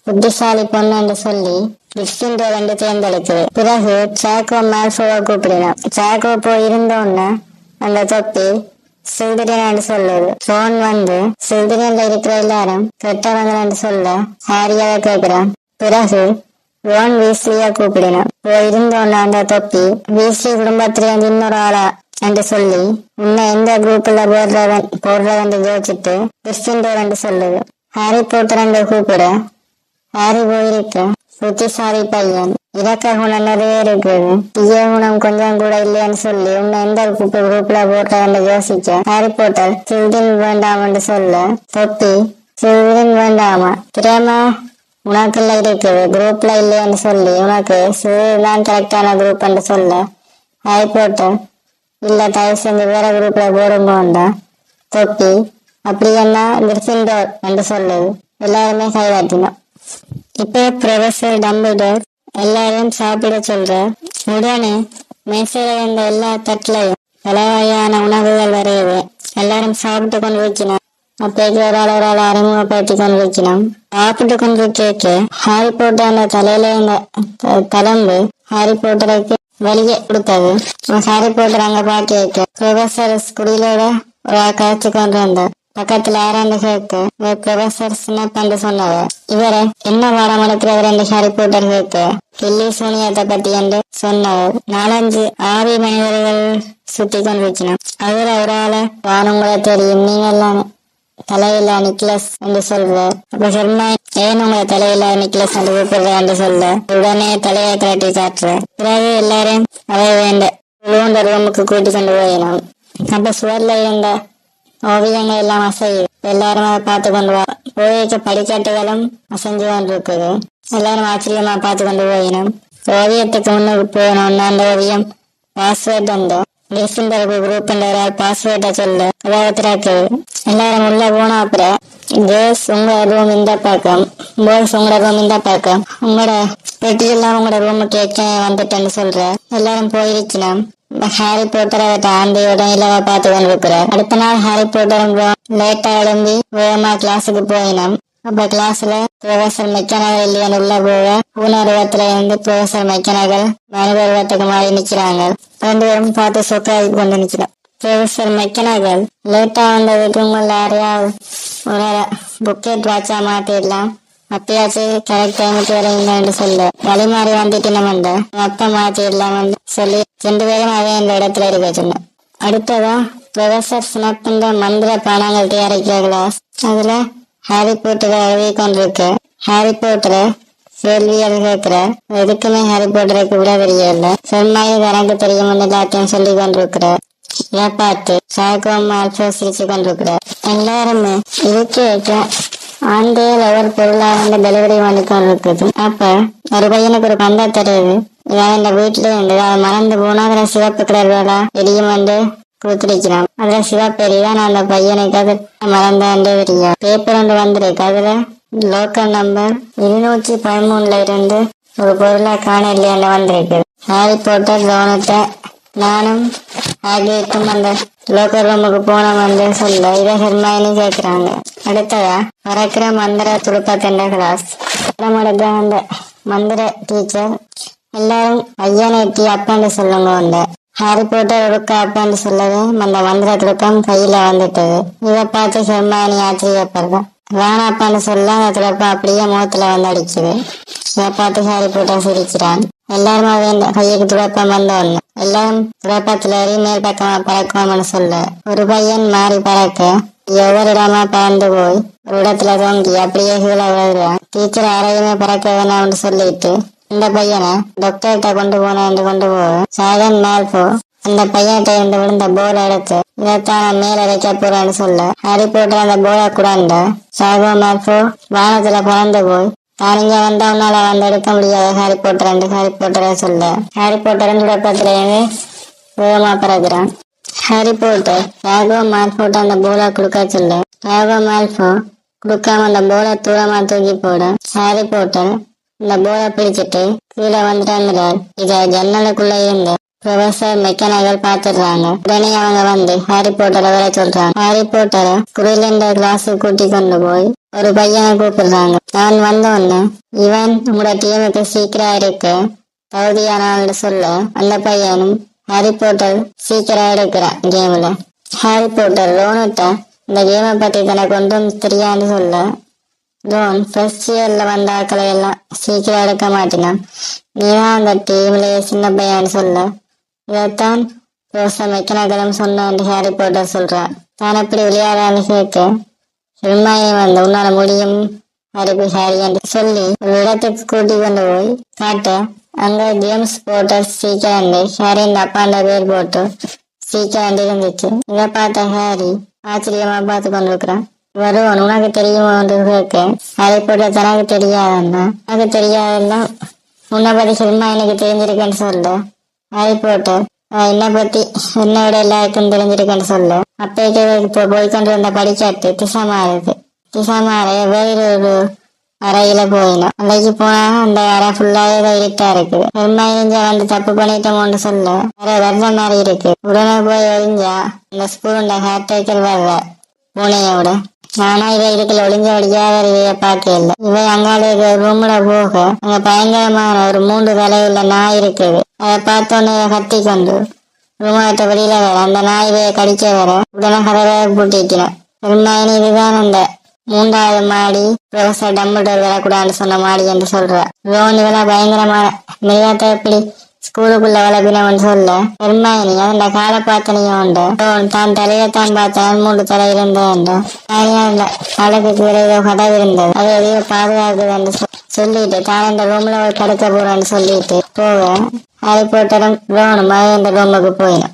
புத்திசாலி பொண்ணு என்று சொல்லி கிரிஃபிண்டோர் என்று தேர்ந்தெடுக்குது. பிறகு டிராக்கோ மேல்ஃபோவை கூப்பிடணும். டிராக்கோ போய் இருந்தோன்னு அந்த தொப்பி ஸ்லிதரின் சொல்லுது. ரோன் வந்து ஸ்லிதரின்ல இருக்கிற எல்லாரும் கெட்டவங்க சொல்ல ஹாரியாவை கேட்கிறான். பிறகு ரோன் வீஸ்லியா கூப்பிடணும். இருந்தோன்னு அந்த தொப்பி வீஸ்லி குடும்பத்திலிருந்து இன்னொரு ஆளா என்று சொல்லி உன்னை எந்த குரூப்ல போடுறவன் யோசிச்சுட்டு கிரிஃபிண்டோர் என்று சொல்லுது. ஹாரி போட்டர் என்று கூப்பிட ஹாரி போயிருக்க புத்திசாலி பையன் இலக்க குணம் நிறைய இருக்குது. தீய குணம் கொஞ்சம் கூட இல்லையான்னு சொல்லி உன்னை எந்த குரூப்ல போட்டவன்னு யோசிக்க ஹாரி போட்டர் சில்டின் வேண்டாம் என்று சொல்ல தொப்பி சில்டின் வேண்டாமா பிரேமா உனக்குள்ள இருக்குது குரூப்ல இல்லையான்னு சொல்லி உனக்கு சில்தான் கரெக்டான குரூப் என்று சொல்ல ஹாரி போட்டர் இல்ல தயவு செஞ்சு வேற குரூப்ல போடும்போண்டா தொப்பி அப்படி என்ன கிரிஃபிண்டோர் என்று சொல்லுது. எல்லாருமே கைதாட்டினோம். இப்போ ப்ரொஃபசர் டம்பிள்டோர் எல்லாரையும் சாப்பிட சொல்ற. உடனே மேசையில இருந்த எல்லா தட்டுலையும் பல வகையான உணவுகள் வரையுது. எல்லாரும் சாப்பிட்டு கொண்டு வைக்கணும். அப்பேக்கு ஒரு ஆள் அறிமுகப்படுத்தி கொண்டு வைக்கணும். சாப்பிட்டு கொண்டு கேட்க ஹாரி போட்டர் அந்த தலையில இருந்த தளம்பு ஹாரி போட்டருக்கு வெளியே கொடுத்தது. ஹாரி போட்டர் அங்க பாட்டு வைக்க ப்ரொஃபசர் குடியிலோட ஒரு காய்ச்சி கொண்டு வந்தார். பக்கத்துல ஆராய்ந்து கேட்க ப்ரொஃபசர் சின்னப்பண்டு சொன்னவர். இவரை என்ன வாரம் எடுக்கிறவர் என்று ஹாரி போட்டர் கேட்க கில்லி சூனியத்தை பத்தி என்று சொன்னவர். 4-5 ஆவி மனிதர்கள் சுத்தி கொண்டு வைக்கணும். அதுல ஒரு ஆளை வானுங்களை தெரியும் நீங்க எல்லாம் தலையில நிக்லஸ் என்று சொல்ற. அப்ப ஹெர்மைனி ஏன் உங்களை தலையில நிக்லஸ் என்று கூப்பிடுற என்று சொல்ல உடனே தலையை கட்டி காட்டுற. பிறகு எல்லாரையும் அவை வேண்ட ரூமுக்கு கூட்டி கொண்டு போயிடும். அப்ப சுவர்ல இருந்த ஓவியங்கள் எல்லாம் அசையும். எல்லாரும் அதை பார்த்து கொண்டு போயிருக்க படிக்கட்டுகளும் அசைஞ்சு கொண்டு இருக்குது. எல்லாரும் ஆச்சரியமா பார்த்து கொண்டு போயிடும். ஓவியத்துக்கு முன்னுக்கு போகணும். அந்த ஓவியம் பாஸ்வேர்ட் அந்த கிரிஃபிண்டோர் குரூப் பாஸ்வேர்டை சொல்ல அதாவது எல்லாரும் உள்ள போனோம். அப்புறம் கேர்ள்ஸ் உங்களோட ரூம் இந்த பக்கம், பாய்ஸ் உங்களோட ரூம் இந்த பக்கம், உங்களோட பெட்டி எல்லாம் உங்களோட ரூமுக்கு வந்துட்டேன்னு சொல்ற. எல்லாரும் போயிருக்கணும். ஹாரி போட்டர் ஆண்டையோட இலவ பார்த்து கொண்டிருக்கிறார். அடுத்த நாள் ஹாரி போட்டரும் லேட்டா எழும்பி வேகமா கிளாஸுக்கு போயினோம். அப்ப கிளாஸ்ல ப்ரொஃபசர் மெக்கனாக்கல் இல்லையான்னு உள்ள போக பூனருவத்துல இருந்து ப்ரொஃபசர் மெக்கனாக்கல் மனித உருவத்துக்கு மாறி நிக்கிறாங்க. 2 பேரும் பார்த்து சொக்காகி கொண்டு நிக்கிறோம். ப்ரொஃபசர் மெக்கனாக்கல் லேட்டா வந்ததுக்கு உங்கள யாரையாவது ஒரு புக்கெட் வாட்சா மாத்திடலாம், அப்பயாச்சும் கரெக்ட் டைமுக்கு வரீங்கன்னு சொல்ல வழி மாறி வந்துட்டு நம்ம அப்ப மாத்திடலாம் சொல்லி 2 பேரும் அதே இந்த இடத்துல இருக்க சொன்னேன். அடுத்ததா ப்ரொஃபசர் ஸ்னப் மந்திர பானங்கள் தயாரிக்கிற கிளாஸ். அதுல ஹாரி போட்டரை எழுதி கொண்டிருக்க. ஹாரி போட்டரை கேள்வியாக கேட்கிற. எதுக்குமே ஹாரி போட்டருக்கு விட தெரியல. செம்மாயி தனக்கு தெரியும் எல்லாத்தையும் சொல்லி கொண்டிருக்கிற. இதை பார்த்து சாகோமால்ஃபோ சிரிச்சு கொண்டிருக்கிற. எல்லாருமே இதுக்கு ஆண்டையில் ஒவ்வொரு பொருளாக டெலிவரி பண்ணி கொண்டிருக்குது. அப்ப ஒரு பையனுக்கு ஒரு பந்தா தெரியுது. இதான் இந்த வீட்டுல இருந்து அதை மறந்து போனா அதுல சிவப்பு கலர் வேலை எரியும் வந்து கொடுத்துருக்கிறான். அதுல சிவப்பு எரிதான் அந்த பையனுக்கு மறந்தாண்டே தெரியும். பேப்பர் ஒன்று வந்திருக்கு. அதுல லோக்கல் நம்பர் 213 இருந்து ஒரு பொருளை காணலையால வந்திருக்கு. ஹாரி போட்டர் லோனத்தை நானும் ஆகியக்கும் அந்த லோக்கல் ரூமுக்கு போனோம் வந்து சொல்ல இதை ஹெர்மாயினி கேட்கிறாங்க. அடுத்ததா பறக்கிற மந்திர துடுப்பாத்தண்ட கிளாஸ் எடுத்த அந்த மந்திர டீச்சர் எல்லாரும் ஐயனேட்டி அப்பான்னு சொல்லுங்க வந்து ஹாரி போட்டர் ஒடுக்க அப்பான்னு சொல்லவே அந்த மந்திர துடுக்கம் கையில வந்துட்டது. இதை பார்த்து ஹெர்மாயினி ஆச்சரியப்படுறா. வேணாப்பான்னு சொல்ல அந்த துடுப்பம் அப்படியே முகத்துல வந்து அடிக்குது. இதை பார்த்து ஹாரி போட்டர் சிரிக்கிறான். எல்லாரும் அவன் கையுக்கு துடப்பம் வந்த ஒண்ணு. எல்லாரும் துடப்பத்துல ஏறி மேல் பக்கமா பறக்குவோம்னு சொல்ல ஒரு பையன் மாறி பறக்க ஒவ்வொரு இடமா பறந்து போய் ஒரு இடத்துல தொங்கி அப்படியே கீழே விழுறான். டீச்சர் யாரையுமே பறக்க வேணாம்னு சொல்லிட்டு இந்த பையனை டாக்டர்கிட்ட கொண்டு போக சாகன் மால்ஃபோ அந்த பையன்கிட்ட இருந்து விழுந்த போலை எடுத்து இதைத்தான் மேல வைக்க போறேன்னு சொல்ல ஹாரி போட்டர் அந்த போலை குடாண்ட சாகோ மால்ஃபோ வானத்துல பறந்து போய் தானிங்க வந்தா உன்னால வந்து எடுக்க முடியாது ஹாரி போட்டர் ஹாரி போட்டரை சொல்ல ஹாரி போட்டர் துடப்பத்திலேயே வேகமா பறக்குறான். ஹாரி போட்டர் சாகோ மால்ஃபோட்ட அந்த போலை கொடுக்க சொல்ல சாகோ மால்ஃபோ கொடுக்காம அந்த போலை தூரமா தூக்கி போட ஹாரி போட்டர் இந்த போலை பிடிச்சிட்டு கீழே வந்துட்டாங்கிறார். இத ஜன்னலுக்குள்ள இருந்து ப்ரொஃபசர் மெக்கனகல் பாத்துடுறாங்க. உடனே அவங்க வந்து ஹாரி போட்டரை வர சொல்றாங்க. ஹாரி போட்டரை குடிலிண்ட கிளாஸுக்கு கூட்டி கொண்டு போய் ஒரு பையனை கூப்பிடுறாங்க. அவன் வந்தோன்னு இவன் உங்களோட டீமுக்கு சீக்கிரம் இருக்க தகுதியானான்னு சொல்ல அந்த பையனும் ஹாரி போட்டர் சீக்கிரம் எடுக்கிறான் கேம்ல. ஹாரி போட்டர் ரோனுட்ட இந்த கேமை பத்தி தனக்கு ஒன்றும் தெரியாதுன்னு சொல்ல ரோன் ஃபர்ஸ்ட் இயர்ல வந்த ஆக்களை எல்லாம் சீக்கிரம் எடுக்க மாட்டினான். நீதான் அந்த டீம்லயே சின்ன பையன்னு சொல்ல இதைத்தான் ப்ரொஃபசர் மெக்கனகலும் சொன்னான் ஹாரி போட்டர் சொல்றான். தான் எப்படி விளையாடான்னு கேட்க ஹெர்மாயினி வந்து உன்னால முடியும் ஹாரி என்று சொல்லி ஒரு இடத்துக்கு கூட்டி கொண்டு போய் காட்ட அங்க ஜேம்ஸ் போட்டர் சீக்கிரம் ஹாரியின் அப்பாண்ட பேர் போட்டு சீக்கிரம் இருந்துச்சு. இதை பார்த்த ஹாரி ஆச்சரியமா பார்த்து கொண்டிருக்கிறான். வருவன் உனக்கு தெரியுமா என்று கேட்க ஹாரி போட்டர் தனக்கு தெரியாதன்னா எனக்கு தெரியாதுன்னா உன்னை பத்தி ஹெர்மாயினிக்கு தெரிஞ்சிருக்கேன்னு சொல்ல ஹாரி போட்டர் என்னை பத்தி என்னோட எல்லாருக்கும் தெரிஞ்சிருக்கேன்னு சொல்ல அப்பைக்கு இப்போ போய்கொண்டு வந்த படிக்காட்டு திசை மாற வேற ஒரு அறையில போயிடும். அன்றைக்கு போனா அந்த அறை ஃபுல்லாவே இருட்டா இருக்கு. ஹெர்மாயினி வந்து தப்பு பண்ணிட்டோம்னு சொல்ல வேற வெள்ள மாதிரி இருக்கு. உடனே போய் ஒழிஞ்சா அந்த ஸ்கூலுண்ட ஹேர் டேக்கர் வர்ற பூனையோட ஆனா இவ இதுக்குள்ள ஒளிஞ்ச வழியாக இவைய பார்க்க இல்லை. இவை அங்கால ரூம்ல போக அங்க பயங்கரமான ஒரு 3 தலையுள்ள நாய் இருக்குது. அதை பார்த்தோன்னே கத்தி கொண்டு ரூமாட்ட வெளியில வர அந்த நாய் இவைய கடிக்க வர உடனே கதவை பூட்டிக்கணும். ஹெர்மாயினி இதுதான் அந்த 3வது மாடி ப்ரொஃபசர் டம்பிள்டோர் வரக்கூடாதுன்னு சொன்ன மாடி என்று சொல்ற. ரோன் இவள பயங்கரமான மிருகத்தை எப்படி ஸ்கூலுக்குள்ள வளர்ப்பினவன் சொல்ல ஹெர்மாயினி அந்த காலை பார்த்தனையும் உண்டு. தான் தலையத்தான் பார்த்தான் 3 தலை இருந்தேன். அழகு ஏதோ கதவு இருந்தது. அது எதையோ பாதுகாக்குது என்று சொல்லிட்டு தான் இந்த ரூம்ல படுக்க போறேன்னு சொல்லிட்டு போக ஹாரி போட்டரும் ரோனும் அந்த ரூமுக்கு போயிடும்.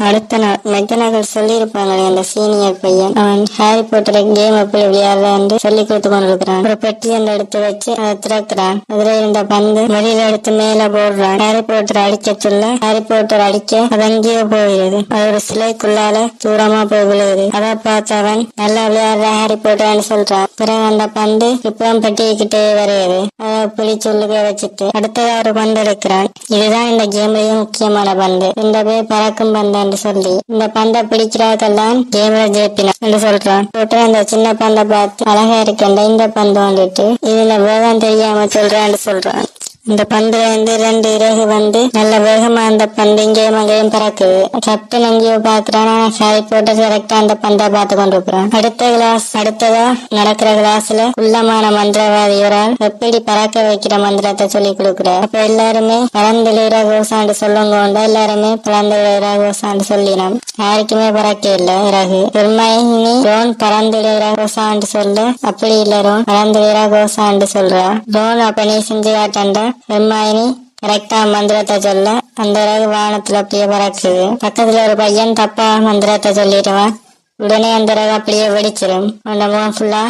அடுத்த நாள் மெக்கனகல் சொல்லியிருப்பாங்களே அந்த சீனியர் பையன் அவன் ஹாரி போட்டரை கேம் எப்படி விளையாடுற என்று சொல்லி கொடுத்து கொண்டிருக்கிறான். ஒரு பெட்டி அந்த எடுத்து வச்சு அதை திறக்கிறான். அதுல இருந்த பந்து வெளியில எடுத்து மேல போடுறான். ஹாரி போட்டர் அடிக்க சொல்ல ஹாரி போட்டர் அடிக்க அது அங்கேயோ போயிடுது. அது ஒரு சிலைக்குள்ளால தூரமா போய் விழுகுது. அதை பார்த்து அவன் நல்லா விளையாடுற ஹாரி போட்டர்ன்னு சொல்றான். பிறகு அந்த பந்து இப்பவும் பெட்டிக்கிட்டே வருது. அதை பிடி சொல்லுக வச்சுட்டு அடுத்ததா ஒரு பந்து எடுக்கிறான். இதுதான் இந்த கேம்லயும் முக்கியமான பந்து. இந்த பேர் பறக்கும் பந்து என்று சொல்லி இந்த பந்தை பிடிக்கிறார்கள்தான் கேம்ல ஜெயிப்பினான் என்று சொல்றான். போட்டு அந்த சின்ன பந்தை பார்த்து அழகா இருக்கின்ற இந்த பந்து வந்துட்டு இதுல வேகம் தெரியாம சொல்றான்னு சொல்றான். இந்த பந்துல இருந்து 2 இறகு வந்து நல்ல வேகமா அந்த பந்து இங்கேயும் அங்கேயும் பறக்குது. கேப்டன் எங்கேயோ பாக்குறான். ஹாரி போட்டர் கரெக்டா அந்த பந்தை பார்த்து கொண்டிருக்கிறான். அடுத்ததா நடக்கிற கிளாஸ்ல குள்ளமான மந்திரவாதி ஒரு ஆள் எப்படி பறக்க வைக்கிற மந்திரத்தை சொல்லி கொடுக்குறார். அப்ப எல்லாருமே பறந்துடுற கோசாண்டு சொல்லுங்க. எல்லாருமே பறந்துடுற கோசாண்டு சொல்லினோம். யாருக்குமே பறக்க இல்ல இறகு. ஹெர்மைனி ரோன் பறந்துடுற கோசாண்டு சொல்ல, அப்படி இல்ல ரோன் பறந்துடுற கோசாண்டு சொல்றா. ரோன் அப்ப நீ செஞ்சு காட்டண்டா. ஹெர்மைனி கரெக்டா மந்திரத்தை சொல்ல அந்த இறகு வானத்துல அப்படியே பறக்குது. பக்கத்துல ஒரு பையன் தப்பா மந்திரத்தை சொல்லிடுவான். உடனே அந்த இறகு அப்படியே வெடிச்சிடும். அந்த முகம் ஃபுல்லா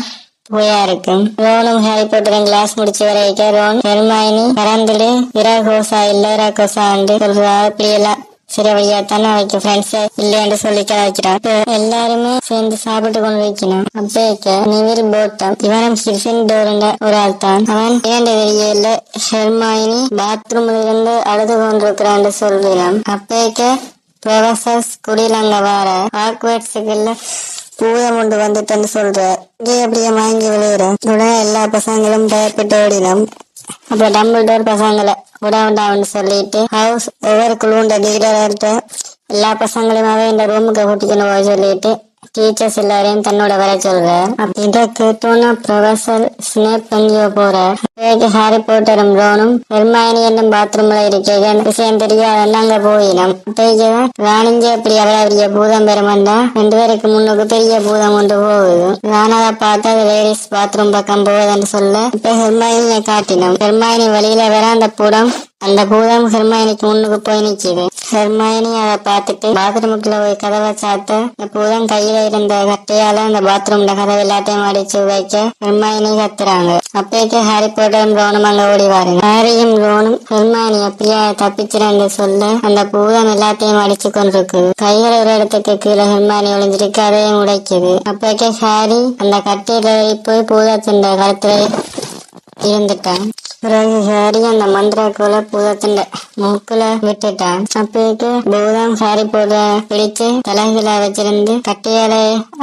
போயா இருக்கும். ரோனும் ஹாரி போட்டரும் கிளாஸ் முடிச்சு வரைக்கும் ரோன் ஹெர்மைனி பறந்துடு இறகோசா இல்ல இறகோசாண்டு சொல்றா. அப்படியெல்லாம் சரி வழியாத்தானே வைக்க ஃப்ரெண்ட்ஸ் இல்லைன்னு சொல்லி கலாய்க்கிறான். எல்லாருமே சேர்ந்து சாப்பிட்டு கொண்டு வைக்கணும். அப்பேக்க நிவில் போட்டம் இவனும் கிரிஃபிண்டோர்ன்ற ஒரு ஆள் தான். அவன் 2 தெரியல ஹெர்மைனி பாத்ரூம்ல இருந்து அழுது கொண்டிருக்கிறான்னு சொல்கிறான். அப்பேக்க ப்ரொஃபசர்ஸ் குடியில வார ஆக்வர்ட்ஸுக்குள்ள பூதம் கொண்டு வந்துட்டேன்னு சொல்ற. இங்கே அப்படியே வாங்கி விழுகிற உடனே எல்லா பசங்களும் பயப்பட்டு ஓடினோம். அப்ப டம்பிள்டோர் பசங்களை உடாண்டான்னு சொல்லிட்டு ஹவுஸ் ஒவ்வொரு குழுண்ட லீடர்கிட்ட எல்லா பசங்களையுமே இந்த ரூமுக்கு கூட்டிக்கணும் போய் சொல்லிட்டு டீச்சர்ஸ் எல்லாரையும் தன்னோட வர சொல்ற. இதை கேட்டோன்னா ப்ரொஃபசர் ஸ்னேப் எங்கேயோ போற. ஹாரி போட்டரும் ரோனும் ஹெர்மைனி என்னும் பாத்ரூம்ல இருக்க விஷயம் தெரியாத அங்க போயிடும். ராணிஞ்ச அப்படி அவ்வளவு பெரிய பூதம் பெருமண்டா 2 பேருக்கு முன்னுக்கு பெரிய பூதம் கொண்டு போகுது. ராணாவை பார்த்தா லேடிஸ் பாத்ரூம் பக்கம் போகுதுன்னு சொல்ல இப்ப ஹெர்மைனியை காட்டினோம். ஹெர்மைனி வழியில வர அந்த பூதம் ஹெர்மைனிக்கு முன்னுக்கு போய் நிக்குது. ஹெர்மைனி அதை பார்த்துட்டு பாத்ரூமுக்குள்ள போய் கதவை சாத்த இந்த பூதம் கையில இருந்த கட்டையால அந்த பாத்ரூம்ல கதவை எல்லாத்தையும் அடிச்சு வைக்க ஹெர்மைனி கத்துறாங்க. அப்பேக்கு ஹாரி போட்டரும் ரோனும் அங்க ஓடி வாருங்க. ஹாரியும் ரோனும் ஹெர்மைனி எப்படியா தப்பிச்சிருந்து சொல்ல அந்த பூதம் எல்லாத்தையும் அடிச்சு கொண்டிருக்குது. கைகள் ஒரு இடத்துக்கு கீழே ஹெர்மைனி ஒளிஞ்சிருக்கு, அதையும் உடைக்குது. அப்பேக்கு ஹாரி அந்த கட்டையில போய் பூதத்தின் கழுத்துல இருந்துட்டான். பிறகு ஹாரி அந்த மந்திரக்குள்ள பூதத்தின் மூக்குல விட்டுட்டான். அப்பேக்கு பூதம் ஹாரி போட்ட பிடிச்சு தலைகளை வச்சிருந்து கட்டையால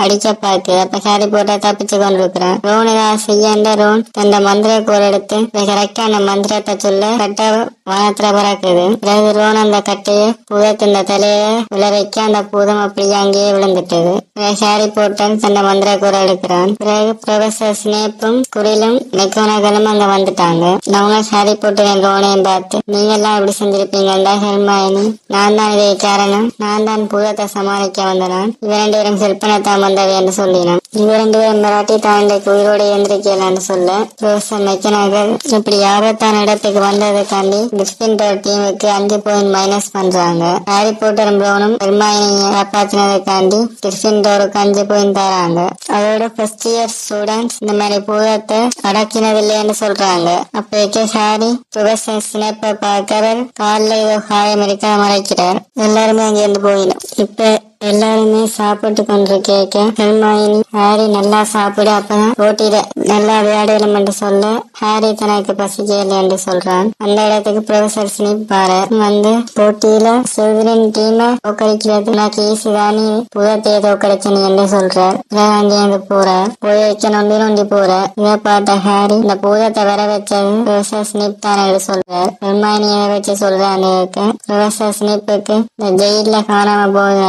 அடிக்க பார்க்கு. அப்ப ஹாரி போட்ட தப்பிச்சு கொண்டிருக்கிறான். ரோன் ஏதாவது செய்ய ரோன் தந்த மந்திரக்கோள் எடுத்து கரெக்டா அந்த மந்திரத்தை சொல்ல கட்ட வானத்துல பறக்குது. பிறகு ரோன் அந்த கட்டையை பூதத்தின் தலையில விளைவிக்க அந்த பூதம் அப்படியே அங்கேயே விழுந்துட்டது. ஹாரி போட்டன் தந்த மந்திரக்கோள் எடுக்கிறான். பிறகு ப்ரொஃபசர் ஸ்னேப்பும் குரிலும் மெக்கோனகலும் அங்க வந்துட்டாங்க. அவங்க ஹாரி போட்டர் ரோனையும் பார்த்து நீங்க எல்லாம் எப்படி செஞ்சிருப்பீங்கடா ஹெர்மைனி, நான் தான் இதை காரணம், நான் தான் பூதத்தை சமாளிக்க வந்தனான், இவ 2 பேரும் ஹெல்ப் பண்ணத்தான் வந்தவை என்று சொல்லினான். இவ 2 பேரும் மிராட்டி தான் இன்றைக்கு உயிரோடு எந்திரிக்கலான்னு சொல்ல ப்ரொஃபசர் மெக்கனகல் இப்படி ஆபத்தான இடத்துக்கு வந்ததுக்காண்டி கிரிஃபிண்டோர் டீமுக்கு 5 பாயிண்ட் மைனஸ் பண்றாங்க. ஹாரி போட்டரும் ரோனும் ஹெர்மைனியை காப்பாற்றினதுக்காண்டி கிரிஃபிண்டோருக்கு 5 பாயிண்ட் தராங்க. அதோட ஃபர்ஸ்ட் இயர் ஸ்டூடெண்ட்ஸ் இந்த மாதிரி பூதத்தை அடக்கினதில்லைன்னு சொல்றாங்க. அப்பேக்கு ஹாரி ப்ரொஃபசர் ஸ்னேப்பை பார்க்கவர் காலில் ஏதோ காயம் இருக்க மறைக்கிறார். எல்லாருமே அங்கிருந்து போயிடும். இப்ப எல்லாருமே சாப்பிட்டு கொண்டு கேட்க ஹெர்மைனி ஹாரி நல்லா சாப்பிடு அப்பதான் போட்டியில நல்லா விளையாடலாம் என்று சொல்ல ஹாரி தனக்கு பசிக்கல என்று சொல்றான். அந்த இடத்துக்கு ப்ரொஃபசர் ஸ்னேப் பாரு வந்து போட்டியில சில்வரின் டீமை தோக்கடிக்கிறது எனக்கு ஈஸிதானி புதத்தையே தோக்கடிச்சனு என்று சொல்றார். அங்கேருந்து போறார். போய் வைக்க நொண்டி போற. இதை பார்த்த ஹாரி இந்த பூதத்தை வர வச்சது ப்ரொஃபசர் ஸ்னேப் தான் என்று சொல்றார். ஹெர்மைனியை வச்சு சொல்றான். ப்ரொஃபசர் ஸ்னேப்புக்கு இந்த ஜெயில காணாம போகுது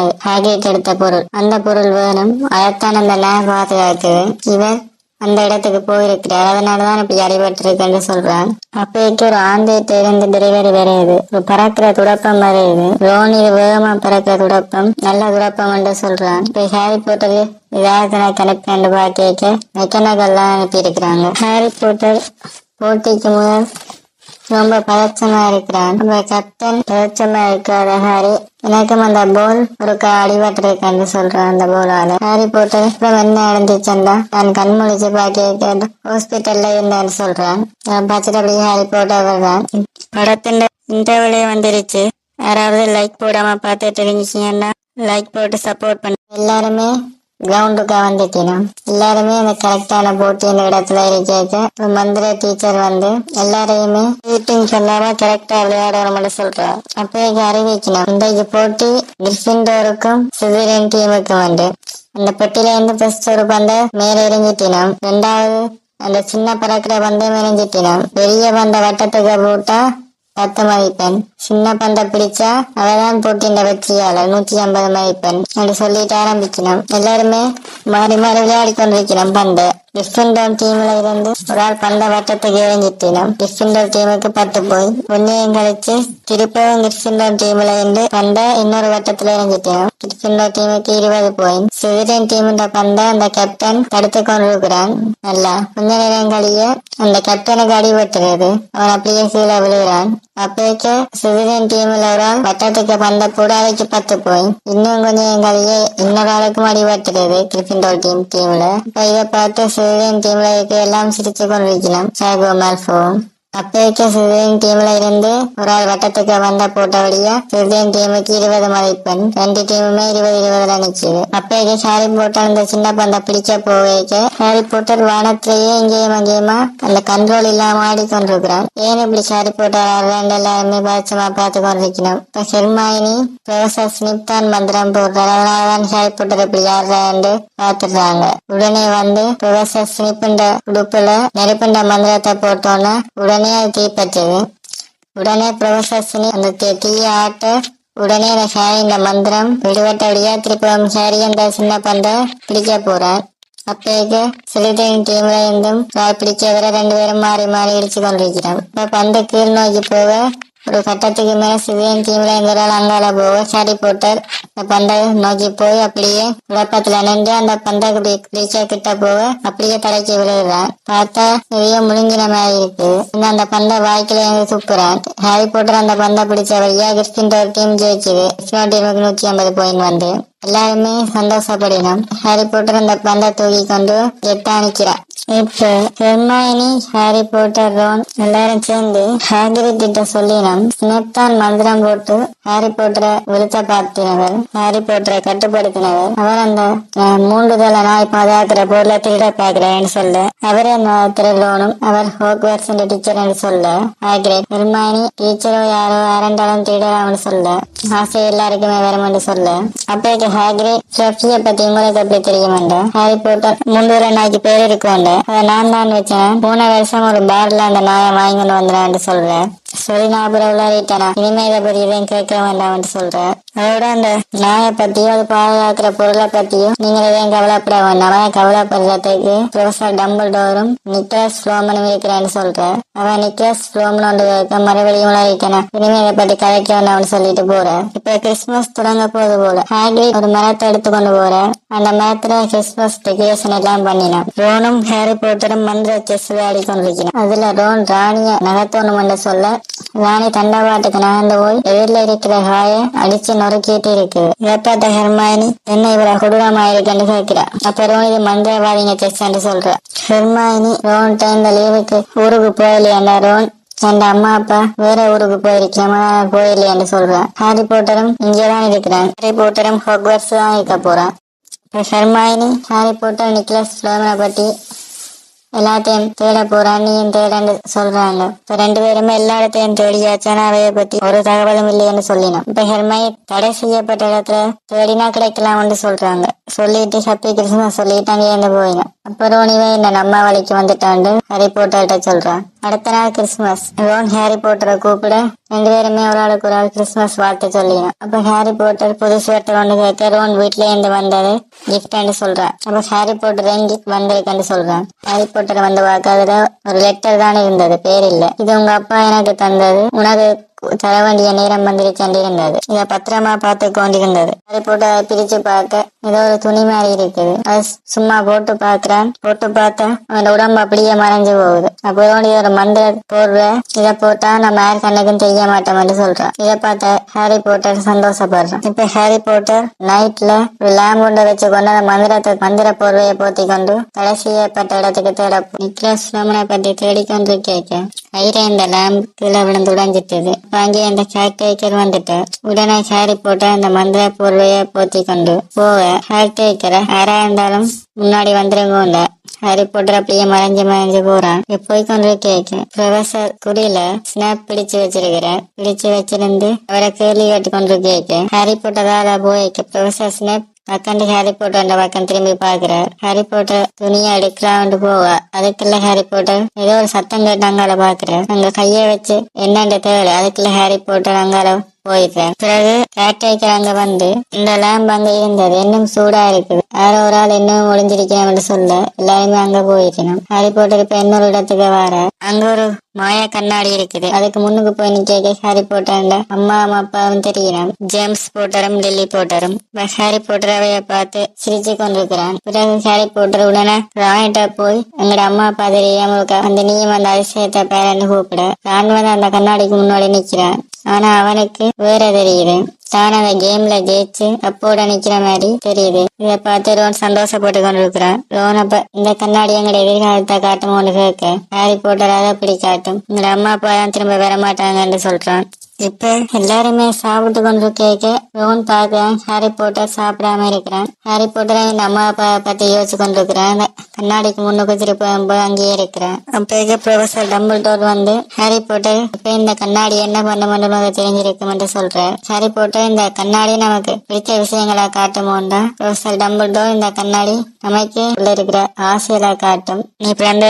எடுத்த பொருள், அந்த பொருள் வேணும், அதைத்தான் அந்த லேப் பாதுகாக்குது. இவர் அந்த இடத்துக்கு போயிருக்கிறார், அதனாலதான் இப்படி அடிபட்டிருக்குன்னு சொல்றான். அப்பேக்கு ஒரு ஆந்தையிட்ட இருந்து டெலிவரி வருது, ஒரு பறக்கிற துடப்பம் வருது. ரோன் இது வேகமா பறக்கிற துடப்பம், நல்ல துடப்பம் என்று சொல்றான். இப்ப ஹாரி போட்டது ஏதாவது கணக்கு பார்க்க மெக்கனகெல்லாம் அனுப்பி இருக்கிறாங்க. ஹாரி போட்டர் போட்டிக்கு முதல் ரொம்ப பதச்சமா இருக்கிறான். கேப்டன் பதச்சமா இருக்காத ஹாரி எனக்கும் அந்த போல் ஒரு அடிபட்டிருக்கேன்னு சொல்றான். அந்த போலால ஹாரி போட்டு என்ன நடந்துச்சுண்டா நான் கண் முழிச்சு பாக்க ஹாஸ்பிட்டல்ல இருந்தான்னு சொல்றான். பார்த்துட்டு அப்படியே ஹாரி போட்ட வர்றான். படத்தின் இன்டர்வியூலே வந்துருச்சு. யாராவது லைக் போடாம பார்த்துட்டு இருந்துச்சீங்கன்னா லைக் போட்டு சப்போர்ட் பண்ண. எல்லாருமே கிரவுண்டுக்கா வந்துட்டோம். எல்லாருமே அந்த கரெக்டான போட்டி இந்த இடத்துல இருக்க மந்திர டீச்சர் வந்து எல்லாரையுமே மீட்டிங் சொல்லாம கரெக்டா விளையாடணும்னு சொல்றாரு. அப்ப அறிவிக்கணும் இன்றைக்கு போட்டி கிரிஃபிண்டோருக்கும் சிசரின் டீமுக்கும் வந்து அந்த பெட்டியில இருந்து ஃபர்ஸ்ட் ஒரு பந்தை மேல எறிஞ்சிட்டினோம். 2வது அந்த சின்ன பறக்கிற பந்தை மெரிஞ்சிட்டினான். பெரிய பந்த வட்டத்துக்கு போட்டா 10 மதிப்பெண், சின்ன பந்தை பிடிச்சா அவதான் போட்டின்ற வெற்றியாளர் 150 மதிப்பெண் என்று சொல்லிட்டு ஆரம்பிக்கணும். எல்லாருமே மாறி மாறி விளையாடி கொண்டிருக்கிறோம். பந்து கிறிஸ்டின் டீம்ல இருந்து ஒரு ஆள் பந்த வட்டத்துக்கு எரிஞ்சிட்டினோம். கிறிஸ்டின் டீமுக்கு 10 போய் ஒன்னையும் கழிச்சு திருப்பவும் கிறிஸ்டின் டீம்ல இருந்து பந்த இன்னொரு வட்டத்துல எரிஞ்சிட்டினோம். கிறிஸ்டின் டீமுக்கு 20 போய் சிவிடன் டீம் பந்த அந்த கேப்டன் தடுத்து கொண்டிருக்கிறான். நல்லா கொஞ்ச நேரம் கழிய அந்த கேப்டனுக்கு அடிபட்டுறது. அவன் அப்படியே கீழே விழுகிறான். அப்போக்கு சிவிடன் டீம்ல ஒரு ஆள் வட்டத்துக்கு பந்த போட அதுக்கு 10 போய் இன்னும் கொஞ்சம் கழிய இன்னொரு ஆளுக்கும் அடிபட்டுறது கிறிஸ்டின் டீம்ல. இதை பார்த்து சிவிடன் டீம்ல இருக்க எல்லாம் சிரிச்சு கொண்டிருக்கலாம். சாகோ மால்போ அப்போக்கு சிவிடன் டீம்ல இருந்து ஒரு ஆள் வட்டத்துக்கு வந்த போட்டபடியா சிவிடன் டீமுக்கு 20 மதிப்பெண். 2 டீமுமே 20-20 நிக்குது. அப்போக்கு ஹாரி போட்டர் அந்த சின்ன பந்த பிடிக்க போவேக்க ஹாரி போட்டர் வானத்திலேயே இங்கேயும் அங்கேயுமா அந்த கண்ட்ரோல் இல்லாம ஆடிக்கொண்டிருக்கிறான். ஏன் இப்படி ஹாரி போட்டர் ஆடுறான்னு எல்லாருமே பாச்சமா பார்த்து கொண்டிருக்கணும். இப்ப ஹெர்மாயினி ப்ரொஃபசர் ஸ்னிப் தான் மந்திரம் போடுறாரு. அதனாலதான் ஹாரி போட்டர் இப்படி ஆடுறான்னு பாத்துடுறாங்க. உடனே வந்து ப்ரொஃபசர் ஸ்னிப்ன்ற உடுப்புல நெருப்புண்ட மந்திரத்தை போட்டோன்னு உடனே அது தீப்பற்றது. உடனே ப்ரொஃபசர் ஸ்னிப் அந்த தீய ஆட்ட உடனே ஹாரி இந்த மந்திரம் விடுபட்டபடியா திருப்பம் ஹாரி அந்த சின்ன பந்தை பிடிக்க போறார். அப்பேக்கு சிலிதரின் டீம்ல இருந்தும் பிடிச்சவரை 2 பேரும் மாறி மாறி இடிச்சு கொண்டிருக்கிறோம். இப்ப பந்து கீழ் நோக்கி போக ஒரு கட்டத்துக்கு மேல சிவியன் டீம்ல எந்த அங்கால போக ஹாரி போட்டர் அந்த பந்தை நோக்கி போய் அப்படியே குழப்பத்துல நின்று அந்த பந்தை பிடிச்ச கிட்ட போக அப்படியே தலைக்கு விழுகிறான். பார்த்தா நிறைய முழுங்கின மாதிரி இருக்கு. அந்த பந்தை வாய்க்கில இருந்து துப்புறான். ஹாரி போட்டர் அந்த பந்தை பிடிச்ச வழியா கிறிஸ்டின் டீம் ஜெயிச்சுது. கிறிஸ்டின் டீமுக்கு 150 பாயிண்ட் வந்து எல்லாருமே சந்தோஷப்படினோம். ஹாரி போட்டர் அந்த பந்தை தூக்கி கொண்டு எட்டாணிக்கிறான். இப்ப ஹெர்மாயினி ஹாரி போட்டர் ரோன் எல்லாரும் சேர்ந்து ஹாக்ரிட் கிட்ட சொல்லினோம். ஸ்னேப் தான் மந்திரம் போட்டு ஹாரி போட்டரை விழுத்த பார்த்தினவர், ஹாரி போட்டரை கட்டுப்படுத்தினவர். அவர் அந்த 3 தலை நாய் பாதாக்கிற பொருளை திருட பாக்குறேன்னு சொல்ல அவரே திருடணும். அவர் ஹோக்வர்ட்ஸ் டீச்சர் என்று சொல்ல ஹாக்ரிட் ஹெர்மாயினி டீச்சரோ யாரோ அரண்டாலும் திருடலாம்னு சொல்ல ஆசை எல்லாருக்குமே வரும்னு சொல்ல அப்ப ஹாக்ரிட் ஃப்ளஃபியை பத்தி உங்களுக்கு எப்படி தெரியுமாண்டா? ஹாரி போட்டர் 3 நாய்க்கு பேர் இருக்கும்ல, அதை நான் தான் வச்சேன். போன வருஷம் ஒரு பார்ல அந்த நாயை வாங்கிட்டு வந்துடான்னு சொல்றேன். சரி நான் அப்புறம் விளையாடிட்டேனா இனிமே இதை பத்தி இதையும் கேட்க வேண்டாம்னு சொல்றேன். அதோட அந்த நாயை பத்தியும் அது பாதுகாக்கிற பொருளை பத்தியும் நீங்க எதையும் கவலைப்பட வேண்டாம். கவலைப்படுறதுக்கு ப்ரொஃபசர் டம்பிள்டோரும் நிக்லஸ் ஃப்ளோமனும் இருக்கிறேன்னு சொல்றேன். அவன் நிக்லஸ் ஃப்ளோமன் ஒன்று மறுபடியும் விளையாடிட்டேனா இனிமே இதை பத்தி கதைக்க வேண்டாம்னு சொல்லிட்டு போறேன். இப்ப கிறிஸ்துமஸ் தொடங்க போது போல ஹாக்ரிட் ஒரு மரத்தை எடுத்துக்கொண்டு போறேன். அந்த மரத்துல கிறிஸ்துமஸ் டெக்கரேஷன் எல்லாம் பண்ணினான். ரோனும் ஹாரி போட்டரும் மந்திர செஸ் விளையாடி கொண்டிருக்கிறான். அதுல ரோன் ராணிய நகத்தோணும் சொல்ல ராணி தண்டவாட்டுக்கு நகர்ந்து போய் எதிரில இருக்கிற காய அடிச்சு நொறுக்கிட்டு இருக்கு. இதை பார்த்த ஹெர்மாயினி என்ன இவரை கொடூரமா இருக்குன்னு கேட்கிறா. அப்ப ரோன் இது மந்திரவாதிங்க செஸ்ன்னு சொல்ற. ஹெர்மாயினி ரோன்ட்ட இந்த லீவுக்கு ஊருக்கு போகலையா ரோன் என் அம்மா அப்பா வேற ஊருக்கு போயிருக்கேன் போயிடலையான்னு சொல்றான். ஹாரி போட்டரும் இங்கதான் இருக்கிறான். ஹாரி போட்டரும் ஹாக்வர்ட்ஸ் தான் இருக்க போறான். இப்ப ஹெர்மாயினி ஹாரி போட்டர் நிக்லஸ் ஃப்ளோமனை பத்தி எல்லாத்தையும் தேட போறான். நீயும் தேடன்னு சொல்றாங்க. இப்ப 2 பேருமே எல்லா இடத்தையும் தேடியாச்சானா அவைய பத்தி ஒரு தகவலும் இல்லைன்னு சொல்லினோம். இப்ப ஹெர்மாயினி தடை செய்யப்பட்ட இடத்துல தேடினா கிடைக்கலாம்னு சொல்றாங்க. சொல்லிட்டு ஹாப்பி கிறிஸ்துமஸ் சொல்லிட்டு அங்கே இருந்து போயிடும். அப்புறம் இவன் என்ன நம்ம வழிக்கு வந்துட்டாண்டு ஹாரி போட்டர்கிட்ட சொல்றான். அடுத்த நாள் கிறிஸ்துமஸ். ரோன் ஹாரி போட்டரை கூப்பிட 2 பேருமே ஒரு ஆளுக்கு ஒரு ஆள் கிறிஸ்துமஸ் வாழ்த்து சொல்லிடும். அப்ப ஹாரி போட்டர் புது ஸ்வெட்டர் ஒன்று கேட்க ரோன் வீட்டுல இருந்து வந்தது கிஃப்ட்னு சொல்றான். அப்ப ஹாரி போட்டர் கிஃப்ட் வந்திருக்குன்னு சொல்றான். ஹாரி போட்டர் வந்து பார்க்காததுல ஒரு லெட்டர் தான் இருந்தது, பேர் இல்ல. இது உங்க அப்பா எனக்கு தந்தது, உனக்கு தர வேண்டிய நேரம் வந்துருச்சு இருந்தது. இத பத்திரமா பார்த்து கொண்டிருந்தது. ஹாரி போட்டர் பிரிச்சு பார்க்க ஏதோ ஒரு துணி மாதிரி இருக்குது. அது சும்மா போட்டு பாக்குறான். போட்டு பார்த்தா அவன் உடம்பு அப்படியே மறைஞ்சு போகுது. அப்புறம் ஒரு மந்திர போர்வை, இதை போட்டா நம்ம யார் கண்ணுக்கும் தெரிய மாட்டோம்னு சொல்றான். இதை பார்த்த ஹாரி போட்டர் சந்தோஷப்படுறான். இப்ப ஹாரி போட்டர் நைட்ல ஒரு லேம்ப் ஒன்றை வச்சு கொண்டு அந்த மந்திர போர்வையை போத்தி கொண்டு தடை செய்யப்பட்ட இடத்துக்கு தேட நிக்லஸ் ஃப்ளோமனை பற்றி தேடிக்கொண்டு கேட்க கயிறை இந்த லேம்ப் கீழே விழுந்து உடைஞ்சிட்டது. அங்கே அந்த கேர்டேக்கர் வந்துட்டு உடனே ஹாரி போட்டர் அந்த மந்திர போர்வையை போத்தி கொண்டு போக கேர்டேக்கரை யாரா இருந்தாலும் முன்னாடி வந்துருங்க. ஹாரி போட்டர் அப்படியே மறைஞ்சு போறான். போய் கொண்டு கேட்க ப்ரொஃபசர் குறியில ஸ்னாப் பிடிச்சு வச்சிருந்து அவரை கேள்வி கேட்டு கொண்டு கேட்க ஹாரி போட்டரால போய்க்க ப்ரொஃபசர் ஸ்னாப் பக்கண்டு ஹாரி போட்டர் அந்த பக்கம் திரும்பி பாக்குறார். ஹாரி போட்டர் துணியை எடுக்கலான்னு போவா. அதுக்குள்ள ஹாரி போட்டர் ஏதோ ஒரு சத்தம் கேட்டு அங்கால பாக்குறார். அங்க கைய வச்சு என்னன்னு தேவை. அதுக்குள்ள ஹாரி போட்டர் அங்கால போயிட்டேன். பிறகு கேட்டேக்கர் அங்க வந்து இந்த லேம்ப் அங்க இருந்தது இன்னும் சூடா இருக்குது, யாரோ ஒரு ஆள் இன்னும் ஒளிஞ்சிருக்கணும் சொல்ல எல்லாருமே அங்க போயிருக்கணும். ஹாரி போட்டர் இப்ப இன்னொரு இடத்துக்கு வர அங்க ஒரு மாயா கண்ணாடி இருக்குது. அதுக்கு முன்னுக்கு போய் நிக்க ஹாரி போட்டர் அம்மா அப்பாவும் தெரியணும். ஜேம்ஸ் போட்டரும் லில்லி போட்டரும் ஹாரி போட்டர் அவைய பார்த்து சிரிச்சு கொண்டிருக்கிறான். பிறகு ஹாரி போட்டர் உடனே ராணிட்ட போய் எங்கட அம்மா அப்பா தெரியாம அந்த நீயும் அந்த அதிசயத்தை பேரன்னு கூப்பிட ரான் வந்து அந்த கண்ணாடிக்கு முன்னாடி நிக்கிறான். ஆனா அவனுக்கு வேற தெரியுது, தான் அந்த கேம்ல ஜெயிச்சு அப்போட நிக்கிற மாதிரி தெரியுது. இத பார்த்து ரோன் சந்தோஷப்பட்டு கொண்டிருக்கிறான். ரோன் அப்ப இந்த கண்ணாடி எங்கட எதிர்காலத்தை காட்டுமோன்னு கேட்க ஹாரி போட்டர் அதை அப்படி காட்டும், எங்கட அம்மா அப்பா தான் திரும்ப வர மாட்டாங்கன்னு சொல்றான். இப்ப எல்லாருமே சாப்பிட்டு கொண்டு கேட்க ரோன் பார்க்கிறான் ஹாரி போட்டர் சாப்பிடாம இருக்கிறான். ஹாரி போட்டர் இந்த அம்மா அப்பா பத்தி யோசிச்சு கொண்டிருக்கிறான். கண்ணாடிக்கு முன்னுக்கு திரும்ப அங்கேயே இருக்கிறான். அப்ப ப்ரொஃபசர் டம்பிள்டோர் வந்து ஹாரி போட்டர் இப்ப இந்த கண்ணாடி என்ன பண்ண மட்டும் தெரிஞ்சிருக்கும் என்று சொல்றார். ஹாரி போட்டர் இந்த கண்ணாடி நமக்கு பிடிச்ச விஷயங்களா காட்டுமோண்டா ப்ரொஃபசர் டம்பிள்டோர் இந்த கண்ணாடி நமக்கு உள்ள இருக்கிற ஆசையில காட்டும். நீ பிறந்த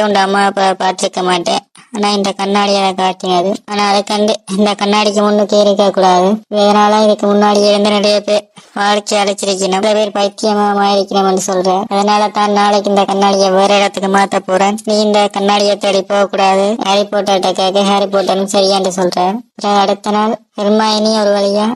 உண்ட அம்மா அப்பா பார்த்திருக்க மாட்டேன், ஆனா இந்த கண்ணாடி அதை காட்டினது. ஆனா அதை கண்டு இந்த கண்ணாடிக்கு முன்னுக்கு இருக்க கூடாது. இதனால இதுக்கு முன்னாடி இருந்து நிறைய பேர் வாழ்க்கை அழைச்சிருக்கணும், நிறைய பேர் பைத்தியமா மாறிக்கணும்னு சொல்ற. அதனால தான் நாளைக்கு இந்த கண்ணாடியை வேற இடத்துக்கு மாத்த போறேன், நீ இந்த கண்ணாடியை தேடி போக கூடாது ஹாரி போட்டர்கிட்ட கேட்க ஹாரி போட்டரும் சரியான்னு சொல்றேன். அடுத்த நாள் ஹெர்மைனி ஒரு வழியா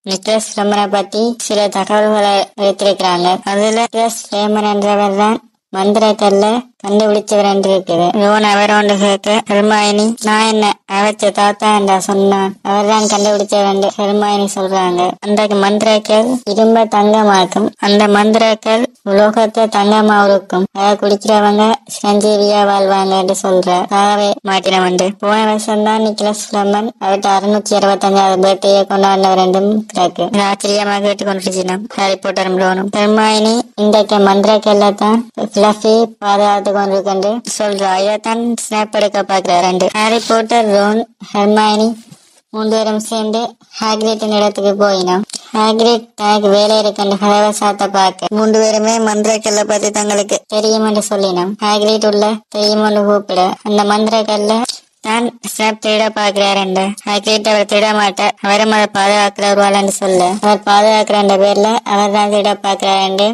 நிக்கலஸ் ஃப்ளமரை பத்தி சில தகவல்களை எடுத்திருக்கிறாங்க. அதுல நிக்கலஸ் ஃப்ளமர் என்றவர் தான் மந்திரக்கல்ல கண்டுபிடிச்சவர் என்று இருக்குது. ரோன் அவரோண்டு கேட்க ஹெர்மைனி நான் என்ன அவச்ச தாத்தா என்றா சொன்னான், அவர் தான் கண்டுபிடிச்சவர் ஹெர்மைனி சொல்றாங்க. அந்த மந்திரக்கல் இரும்ப தங்கமாக்கும், அந்த மந்திரக்கல் உலோகத்தை தங்கமா இருக்கும், அதை குடிக்கிறவங்க சஞ்சீவியா வாழ்வாங்க என்று சொல்ற. ஆகவே மாட்டினம் என்று போன வருஷம் தான் நிக்கலஸ் ஃப்ளமன் அவர்கிட்ட 665வது பர்த்டே கொண்டாடினவர் என்றும் கிடக்கு. ஆச்சரியமாக கேட்டுக்கொண்டிருக்கணும் ஹாரி போட்டரும் ரோனும். ஹெர்மைனி இன்றைக்கு மந்திரக்கல்ல தான் ஃப்ளஃபி பாதுகாத்து கொண்டிருக்கென்று சொல்றா. இதைத்தான் ஸ்னாப் எடுக்க பாக்குறாரு. ஹாரி போட்டர் ரோன் ஹெர்மைனி 3 பேரும் சேர்ந்து ஹாக்ரிட்டின் இடத்துக்கு போயினோம். ஹாக்ரிட் தனக்கு வேலை இருக்குன்னு கதவசாத்த பார்க்க 3 பேருமே மந்திரக்கல்ல பத்தி தங்களுக்கு தெரியும் என்று சொல்லினோம். ஹாக்ரிட் உள்ள தெரியுமோன்னு கூப்பிட அந்த மந்திரக்கல்ல தான் ஸ்னாப் திருட பாக்குறாரு. ஹாக்ரிட் அவர் திருட மாட்டார், அவரும் அதை பாதுகாக்கிறவர்கள்னு சொல்ல அவர் பாதுகாக்கிற பேர்ல அவர் தான் திருட பாக்குறாரு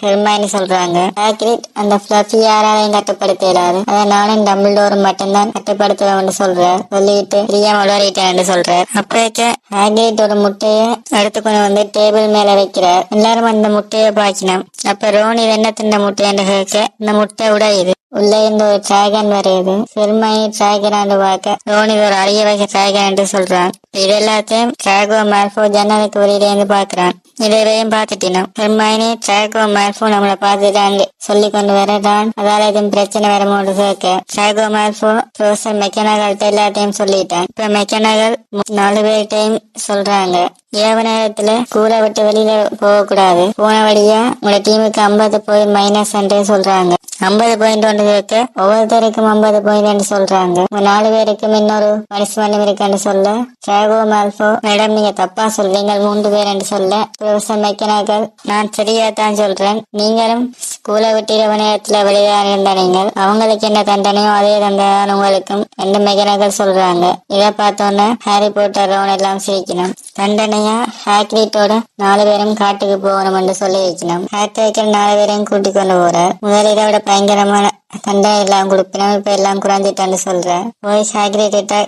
ஹெர்மைனி சொல்றாங்க. ஹாக்ரிட் அந்த ஃப்ளஃபி யாராலையும் கட்டுப்படுத்திடாது, அதை நானும் டம்பிள்டோரும் மட்டும்தான் கட்டுப்படுத்துவேன் சொல்றார். சொல்லிட்டு தெரியாம உளறிட்டேன் சொல்றார். அப்பேக்க ஹாக்ரிட் ஒரு முட்டையை எடுத்துக்கொண்டு வந்து டேபிள் மேல வைக்கிறார். எல்லாரும் அந்த முட்டையை பாக்கினோம். அப்ப ரோனி என்ன தின்ன முட்டைன்னு கேட்க இந்த முட்டை உடையுது, உள்ள இருந்து ஒரு டிராகன் வருது. ஹெர்மைனி டிராகன் பார்க்க ரோனி ஒரு அரிய வகை டிராகன் என்று சொல்றான். இது எல்லாத்தையும் டிராகோ மால்ஃபோ ஜன்னலுக்கு வெளியில இருந்து பாக்குறான். இதையும் பார்த்துட்டினோம். ஹெர்மைனி டிராகோ மால்ஃபோ நம்மளை பார்த்துட்டான் சொல்லி கொண்டு வரதான், அதால எதுவும் பிரச்சனை வருமோன்னு கேட்க டிராகோ மால்ஃபோ ப்ரொஃபசர் மெக்கனகல்ட்ட எல்லாத்தையும் சொல்லிட்டான். இப்ப மெக்கனகல் 4 பேர்கிட்டையும் சொல்றாங்க, ஏவ நேரத்துல கூரை விட்டு வெளியில போக கூடாது, போன வழியா உங்களோட டீமுக்கு 50 பாயிண்ட் மைனஸ் என்று சொல்றாங்க. 50 பாயிண்ட் ஒன்று கேட்க ஒவ்வொருத்தருக்கும் 50 பாயிண்ட் சொல்றாங்க. 4 பேருக்கும் இன்னொரு பனிஷ்மெண்ட் இருக்குன்னு சொல்ல டிராகோ மால்ஃபோ மேடம் நீங்க தப்பா சொல்றீங்க 3 பேர் என்று சொல்ல ப்ரொஃபசர் மெக்கனகல் நான் சரியா தான் சொல்றேன், நீங்களும் ஸ்கூலை விட்டு இரவு நேரத்துல வெளியாக இருந்த நீங்கள் அவங்களுக்கு என்ன தண்டனையோ அதே தண்டனை உங்களுக்கும் என்று மெக்கனகல் சொல்றாங்க. இதை பார்த்தோன்னே ஹாரி போட்டர் ரோன் எல்லாம் சிரிக்கணும். தண்டனையா ஹாக்ரிட்டோட 4 பேரும் காட்டுக்கு போகணும் என்று சொல்லி வைக்கணும். ஹாக்ரிட் 4 பேரையும் கூட்டிக் கொண்டு போறார். முதல் இதை விட பயங்கரமான தண்டனை எல்லாம் கொடுப்பினோம், இப்ப எல்லாம் குறைஞ்சிட்டான்னு சொல்ற. போய் ஹாக்ரிட்ட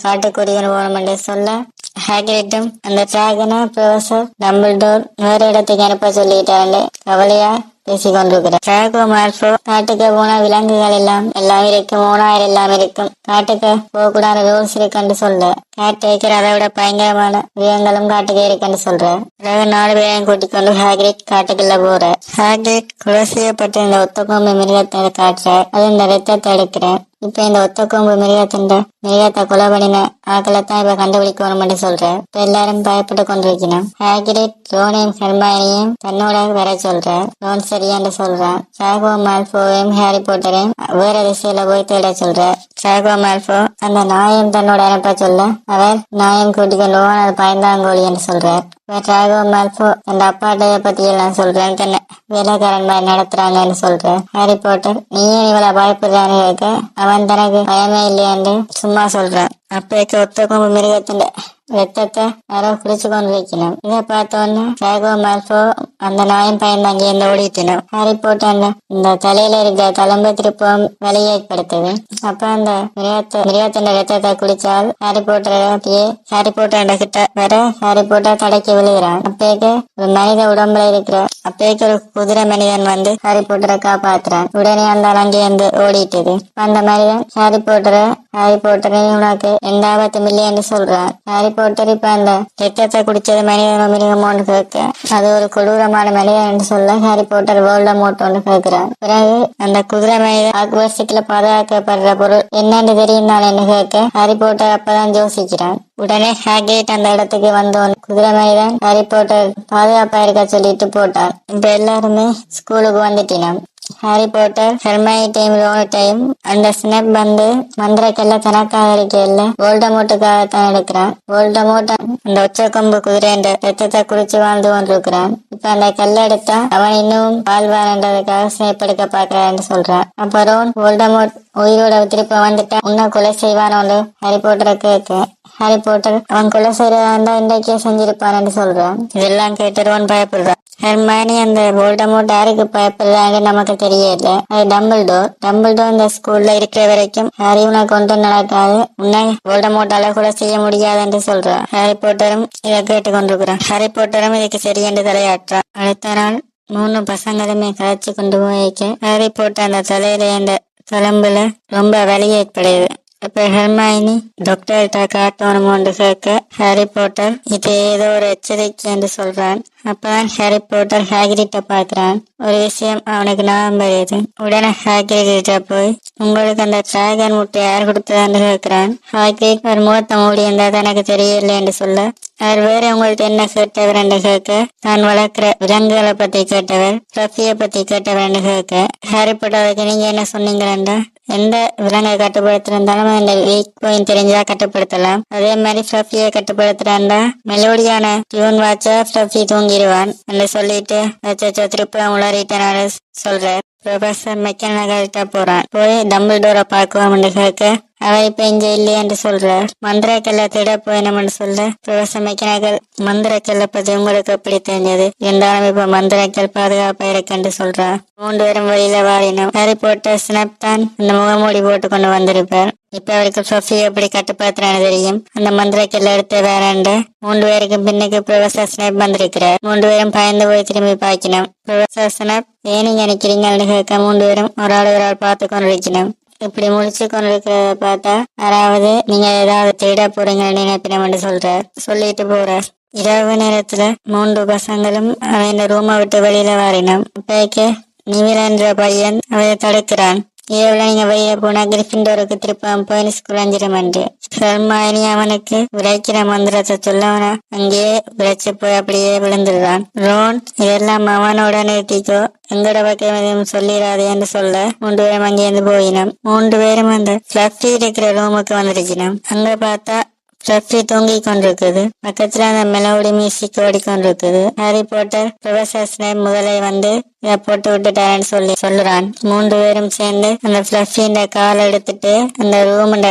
காட்டுக்கு கூட்டிக்கொண்டு போகணும் என்று சொல்ல ஹாக்ரிட்டும் அந்த டிராகனை ப்ரொஃபசர் டம்பிள்டோர் வேற இடத்துக்கு அனுப்ப சொல்லிட்டாரு. கவலையா பேசிக்கொண்டிருக்கிறார். டிராகோ மால்ஃபோ காட்டுக்கு போன விலங்குகள் எல்லாம் இருக்கும், ஓனாயர் எல்லாம் இருக்கும், காட்டுக்கு போக கூடாத ரூல்ஸ் இருக்குன்னு சொல்ல கேட்டேக்கர் அதை விட பயங்கரமான விலங்குகளும் காட்டுக்கு இருக்குன்னு சொல்ற. 4 பேரையும் கூட்டிக் கொண்டு ஹாக்ரிட் காட்டுக்குள்ள போற. ஹாக்ரிட் கொலை செய்யப்பட்ட இந்த ஒத்தக்கொம்பு மிருகத்தை காட்டுற, அது இந்த ரத்தத்தை எடுக்கிற. இப்ப இந்த ஒத்தக்கொம்பு மிருகத்தை கொலை பண்ணின ஆக்களைத்தான் இப்ப கண்டுபிடிக்கணும்னு சொல்ற. இப்ப எல்லாரும் பயப்பட்டு கொண்டிருக்கணும். ஹாக்ரிட் ரோனையும் ஹெர்மைனியையும் தன்னோட வர சொல்ற. ரோன் சரியான்னு சொல்றான். டிராகோ மால்ஃபோவையும் ஹாரி போட்டரையும் வேற திசையில போய் தேட சொல்ற. டிராகோ மால்ஃபோ அந்த நாயம் தன்னோட அனுப்ப சொல்ல அவர் நாயம் கூட்டிக் கொண்டு அது பயந்தாங்கோழி என்று சொல்றார். ராகவ மால்போ அந்த அப்பாட்டைய பத்தி எல்லாம் சொல்றேன் தானே வேலைக்காரன் மாதிரி நடத்துறாங்கன்னு சொல்றேன். ஹாரி போட்டர் நீயே இவ்வளவு பயப்படுறான்னு கேட்க அவன் தனக்கு பயமே இல்லையான்னு சும்மா சொல்றான். அப்பேக்க ஒத்த கொம்பு மிருகத்தின் ரத்தத்தை யாரோ குடிச்சு கொண்டு வைக்கணும். இதை பார்த்தோன்னு ராகவ மால்போ அந்த நாயும் பயந்து அங்கேருந்து ஓடிட்டணும். ஹாரி போட்டர் இந்த தலையில இருக்க தளம்ப திருப்பம் வலி ஏற்படுத்துது. அப்ப அந்த மிருகத்தின் ரத்தத்தை குடிச்சால் ஹாரி போட்டர் கிட்ட வர ஹாரி போட்டர் தடைக்கு விழுகிறான். அப்பேக்கு ஒரு மனித உடம்புல இருக்கிற அப்பேக்கு ஒரு குதிரை மனிதன் வந்து ஹாரி போட்டரை காப்பாத்துறான். உடனே அந்த அங்கேருந்து ஓடிட்டுது. அந்த மனிதன் ஹாரி போட்டரை உனக்கு எந்த ஆபத்தும் இல்லைன்னு சொல்றான். ஹாரி போட்டர் இப்ப அந்த ரத்தத்தை குடிச்சது மனிதனோ மிருகமோன்னு கேட்க அது ஒரு கொடூரமான மனிதன் என்று சொல்ல ஹாரி போட்டர் வோல்டமோர்ட்னு கேட்கிறான். பிறகு அந்த குதிரை மனிதன் ஆக்வர்சிட்டில பாதுகாக்கப்படுற பொருள் என்னன்னு தெரியும்னால என்ன கேட்க ஹாரி போட்டர் அப்பதான் யோசிக்கிறான். உடனே ஹாக்ரிட் அந்த இடத்துக்கு வந்தோம். குதிரை மனிதன் ஹாரி போட்டர் பாதுகாப்பா இருக்க சொல்லிட்டு போட்டான். இப்ப எல்லாருமே ஸ்கூலுக்கு வந்துட்டினான். ஹாரி போட்டர் ஹெர்மைட்டையும் ரோனையும் அந்த ஸ்னேப் வந்து மந்திரக்கல்ல தனக்காக இருக்கல வோல்டமோர்ட்டுக்காகத்தான் எடுக்கிறான். வோல்டமோர்ட் அந்த ஒச்ச கொம்பு குதிரை என்ற ரத்தத்தை குடிச்சு வாழ்ந்து கொண்டிருக்கிறான். இப்ப அந்த கல்ல எடுத்தா அவன் இன்னும் வாழ்வான்றதுக்காக ஸ்னேப் எடுக்க பாக்குறான்னு சொல்றான். அப்புறம் வோல்டமோர்ட் உயிரோட திருப்ப வந்துட்டா உன்ன கொலை செய்வானோன்னு ஹாரி போட்டரை கேட்க ஹாரி போட்டர் அவன் கொலை செய்யறதா இன்றைக்கே செஞ்சிருப்பான்னு சொல்றான். இதெல்லாம் கேட்டு ரோன் பயப்படுறான். ஹெர்மானி அந்த வோல்டமோர்ட் யாருக்கு பயப்படுறாங்க நமக்கு தெரியல. அது டம்பிள்டோர் இந்த ஸ்கூல்ல இருக்கிற வரைக்கும் ஹாரி உனக்கு கொண்டு நடக்காது, உன்னை வோல்டமோர்ட்டால கூட செய்ய முடியாதுன்னு சொல்றான். ஹாரி போட்டரும் இதை கேட்டு கொண்டிருக்கிறான். ஹாரி போட்டரும் இதுக்கு சரி என்று தலையாற்றான். அடுத்த நாள் 3 பசங்களுமே கதைச்சு கொண்டு போய்க்க ஹாரி போட்டர் அந்த தலையில இந்த தளம்புல ரொம்ப வலி ஏற்படுது. அப்ப ஹெர்மைனி டாக்டர்கிட்ட காட்டணும்னு கேட்க ஹாரி போட்டர் இது ஏதோ ஒரு எச்சரிக்கை என்று சொல்றான். அப்பதான் ஹாரி போட்டர் ஹாக்ரிட்ட பாக்குறான். ஒரு விஷயம் அவனுக்கு ஞாபகம் வருது. உடனே ஹாக்ரிட்ட போய் உங்களுக்கு அந்த டிராகன் முட்டை யார் கொடுத்ததான்னு கேட்கிறான். ஹாக்ரிட் ஒரு முகத்தை மூடி இருந்தா தனக்கு தெரியல என்று சொல்ல அவர் வேற உங்கள்ட்ட என்ன கேட்டவர் என்று கேட்க தான் வளர்க்கிற விலங்குகளை பத்தி கேட்டவர் ஃப்ளஃபியை பத்தி கேட்டவர் என்று கேட்க ஹாரி போட்டருக்கு நீங்க என்ன சொன்னீங்களா எந்த விலங்கை கட்டுப்படுத்திருந்தாலும் அந்த வீக் பாயிண்ட் தெரிஞ்சா கட்டுப்படுத்தலாம். அதே மாதிரி ஃப்ளஃபியை கட்டுப்படுத்துறாண்டா மெலோடியான டியூன் வாட்சா ஃப்ளஃபி தூங்கிடுவான் என்று சொல்லிட்டு திருப்பி உளறிட்டனால சொல்றார். ப்ரொஃபசர் மெக்கனகல்கிட்ட போறான். போய் டம்பிள்டோரை பார்க்குவோம்னு கேட்க அவ இப்ப இங்க இல்லையே என்று சொல்றார். மந்திரக்கல்ல திட போயினம்னு சொல்ல ப்ரொஃபசர் மெக்கனகல் மந்திரக்கல்ல பத்தி உங்களுக்கு எப்படி தெரிஞ்சது இருந்தாலும் இப்ப மந்திரக்கல் பாதுகாப்பா இருக்குன்னு சொல்றார். 3 பேரும் வெளியில வாரினோம். ஹாரி போட்டர் ஸ்னேப் தான் அந்த முகமூடி போட்டு கொண்டு வந்திருப்பார். இப்ப அவருக்கு ஃப்ளஃபி எப்படி கட்டுப்படுத்துறான்னு தெரியும். அந்த மந்திரக்கல்ல எடுத்து வேறண்டு 3 பேருக்கு பின்னுக்கு ப்ரொஃபசர் ஸ்னேப் வந்திருக்கிறார். 3 பேரும் பயந்து போய் திரும்பி பாய்க்கணும். ப்ரொஃபசர் ஸ்னேப் ஏன் நீங்க நிக்கிறீங்கன்னு கேட்க 3 பேரும் ஒரு ஆள் பார்த்து கொண்டு இருக்கணும். இப்படி முடிச்சு கொண்டிருக்கிறத பார்த்தா யாராவது நீங்க ஏதாவது தேட போறீங்க நினைப்பினு சொல்றார். சொல்லிட்டு போறார். இரவு நேரத்துல 3 பசங்களும் அவன் ரூமை விட்டு வெளியில வாரினோம். அப்பேக்க நிவில் என்ற பையன் அவைய தடுக்கிறான். ஏவல நீங்க வெளியே போனா கிரிஃபிண்டோருக்கு திருப்பம் போய் ஸ்கூல் அஞ்சிருமன்று. ஹெர்மைனி அவனுக்கு விளைக்கிற மந்திரத்தை சொல்லவன அங்கேயே விளைச்சு போய் அப்படியே விழுந்துடுறான். ரோன் இதெல்லாம் அவனோட நிறுத்திக்கோ எங்கட பக்கம் எதுவும் சொல்லிடாதேன்னு சொல்ல 3 பேரும் அங்கேருந்து போயினோம். 3 பேரும் அந்த ஃப்ளஃபி இருக்கிற ரூமுக்கு வந்திருக்கணும். அங்க பார்த்தா ஃப்ளஃபி தூங்கி கொண்டிருக்குது. பக்கத்துல அந்த மெலோடி மியூசிக் ஓடிக்கொண்டிருக்குது. ஹாரி போட்டர் ப்ரொஃபசர் ஸ்னேப் முதலே வந்து இதை போட்டு விட்டுட்டாரன்னு சொல்லுறான். 3 பேரும் சேர்ந்து அந்த ஃப்ளஃபின் கால் எடுத்துட்டு அந்த ரூமுட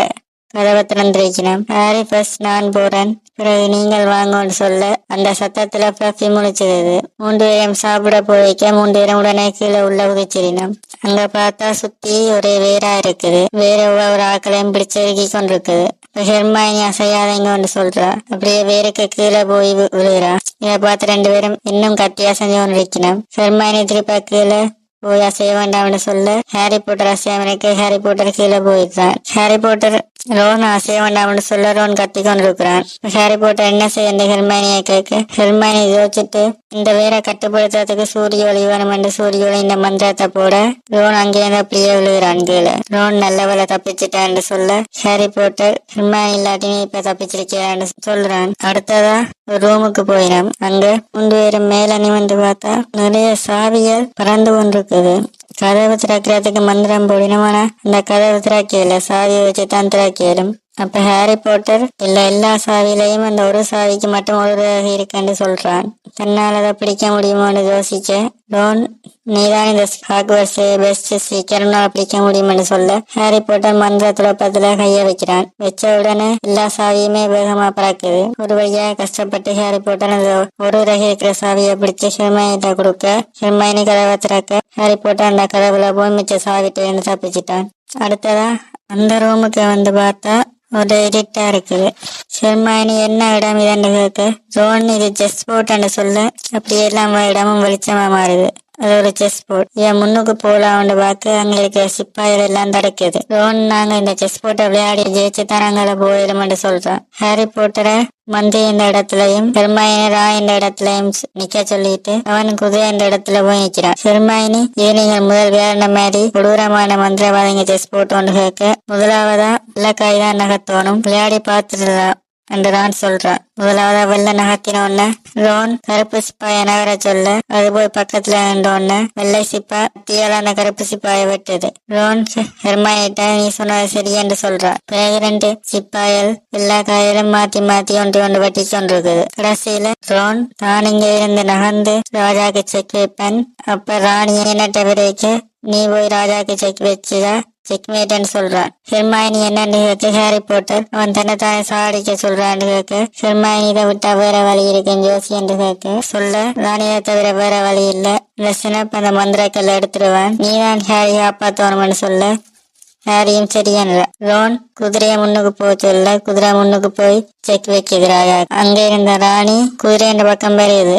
கதவை திறந்திருக்கணும். ஹாரி ஃபர்ஸ்ட் நான் போறேன் பிறகு நீங்கள் வாங்கன்னு சொல்ல அந்த சத்தத்துல ஃப்ளஃபி முழிச்சது. 3 பேரும் சாப்பிட போய்க்க 3 பேரும் உடனே கீழே உள்ள உதிச்சிடணும். அங்க பார்த்தா சுத்தி ஒரே வேரா இருக்குது. வேற ஒரு ஆக்களையும் பிடிச்சிருக்கி கொண்டிருக்குது. ஹெர்மைனி அசையாதீங்கன்னு சொல்றா. அப்படியே வேருக்கு கீழே போய் விழுகிறா. இதை பார்த்து 2 பேரும் இன்னும் கட்டியா செஞ்சு கொண்டு இருக்கணும். ஹெர்மைனி திருப்ப கீழே போய் அசைய வேண்டாம்னு சொல்ல ஹாரி போட்டர் அசையாமனுக்கு ஹாரி போட்டர் கீழே போயிடுறான். ஹாரி போட்டர் ரோன் அசைய வேண்டாம்னு சொல்ல ரோன் கத்தி கொண்டிருக்கிறான். ஹாரி போட்டர் என்ன செய்ய ஹெர்மைனியை கேட்க ஹெர்மைனி யோசிச்சுட்டு இந்த வேரை கட்டுப்படுத்துறதுக்கு சூரிய ஒளி வேணும் என்று சூரிய ஒளி இந்த மந்திரத்தை போட ரோன் அங்கேயிருந்து அப்படியே விழுகிறான் கீழே. ரோன் நல்லவளை தப்பிச்சுட்டான்னு சொல்ல ஹாரி போட்டர் ஹெர்மைனி இல்லாட்டி இப்ப தப்பிச்சிருக்கிறான்னு சொல்றான். அடுத்ததா ஒரு ரூமுக்கு போயினோம். அங்க 3 பேரும் மேல நிமிந்து பார்த்தா நிறைய சாவிகள் பறந்து கொண்டிருக்குது. கதவு திறக்கிறதுக்கு மந்திரம் போடினோம்னா அந்த கதவு திறக்கையில சாவியை வச்சு தான் திறக்கலும். அப்ப ஹாரி பாட்டர் எல்லா சாவிலையும் அந்த ஒரு சாவிக்கு மட்டும் ஒரு ரேகை இருக்குன்னு சொல்றான். தன்னால அதை பிடிக்க முடியுமோன்னு யோசிச்ச ரோன், நீதான் இந்த ஹாக்வர்ட்ஸ் பெஸ்ட் சீக்கிரம் பிடிக்க முடியும்னு சொல்ல ஹாரி பாட்டர் மந்திர துளப்பத்துல கைய வைக்கிறான். வச்ச உடனே எல்லா சாவியுமே வேகமா பறக்குது. ஒரு வழியா கஷ்டப்பட்டு ஹாரி பாட்டர் அந்த ஒரு ரகை இருக்கிற சாவியை பிடிச்சு ஹெர்மைனிட்ட கொடுக்க ஹெர்மைனி கதவை திறக்க ஹாரி பாட்டர் அந்த கதவுல போய் மிச்ச சாவிட்டு இருந்து தப்பிச்சிட்டான். அடுத்ததா அந்த ரூமுக்கு வந்து பார்த்தா ஒரு இருட்டா இருக்குது. ஹெர்மைனி என்ன இடம் இதன்னு கேட்க ரோன் இது செஸ் போர்ட்னு சொல்ல அப்படியே எல்லா இடமும் வெளிச்சமா மாறுது. அது ஒரு செஸ் போர்ட். என் முன்னுக்கு போலாம்னு பார்க்க அங்க இருக்கிற சிப்பாய்கள் எல்லாம் தடுக்குது. ரோன் நாங்க இந்த செஸ் போர்ட்டை விளையாடி ஜெயிச்சு தான் அங்கே போயிடும்னு சொல்றான். ஹாரி போட்டரை மந்தி இந்த இடத்துலயும் ஹெர்மைனி ரா இந்த இடத்துலயும் நிக்க சொல்லிட்டு அவன் குதிரை இந்த இடத்துல போய் நிக்கிறான். ஹெர்மைனி இது நீங்கள் முதல் விளையாடின மாதிரி கொடூரமான மந்திரவாதிங்க செஸ் போட்டு ஒன்று கேட்க முதலாவதா வெள்ளக்காய் தான் நகர்த்தோணும் விளையாடி பார்த்துட்டு என்று ரான் சொல்றான். முதலாவதா வெள்ள நகர்த்தினோன்னு ரோன் கருப்பு சிப்பாய நகர சொல்ல அது போய் பக்கத்துல நின்றோன்னு வெள்ளை சிப்பா தீயால அந்த கருப்பு சிப்பாய வெட்டுது. ரோன் ஹெர்மைனிட்ட நீ சொன்னது சரி என்று சொல்றான். பிறகு 2 சிப்பாயல் எல்லா காயிலும் மாத்தி மாத்தி ஒன்று வெட்டி கொண்டிருக்குது. கடைசியில ரோன் தான் இங்க இருந்து நகர்ந்து ராஜாக்கு செக் வைப்பேன், அப்ப ராணி என்னட்ட விரைக்கு நீ போய் ராஜாக்கு செக் வச்சுதா செக்மேட்னு சொல்றான். ஹெர்மைனி என்னன்னு கேட்க ஹாரி பாட்டர் அவன் தன்னைத்தானே சாடிக்க சொல்றான்னு கேட்க ஹெர்மைனி இதை விட்டா வேற வழி இருக்குன்னு ஜோசி என்று கேட்க சொல்ல ராணியை தவிர வேற வழி இல்ல, இந்த சினப் அந்த மந்திரக்கல்ல எடுத்துருவான், நீதான் ஹாரி காப்பாத்தோணும்னு சொல்ல ஹாரியும் சரியான ரோன் குதிரையை முன்னுக்கு போக சொல்ல குதிரை முன்னுக்கு போய் செக் வைக்கிறாங்க. அங்க இருந்த ராணி குதிரை என்ற பக்கம் பெரியுது.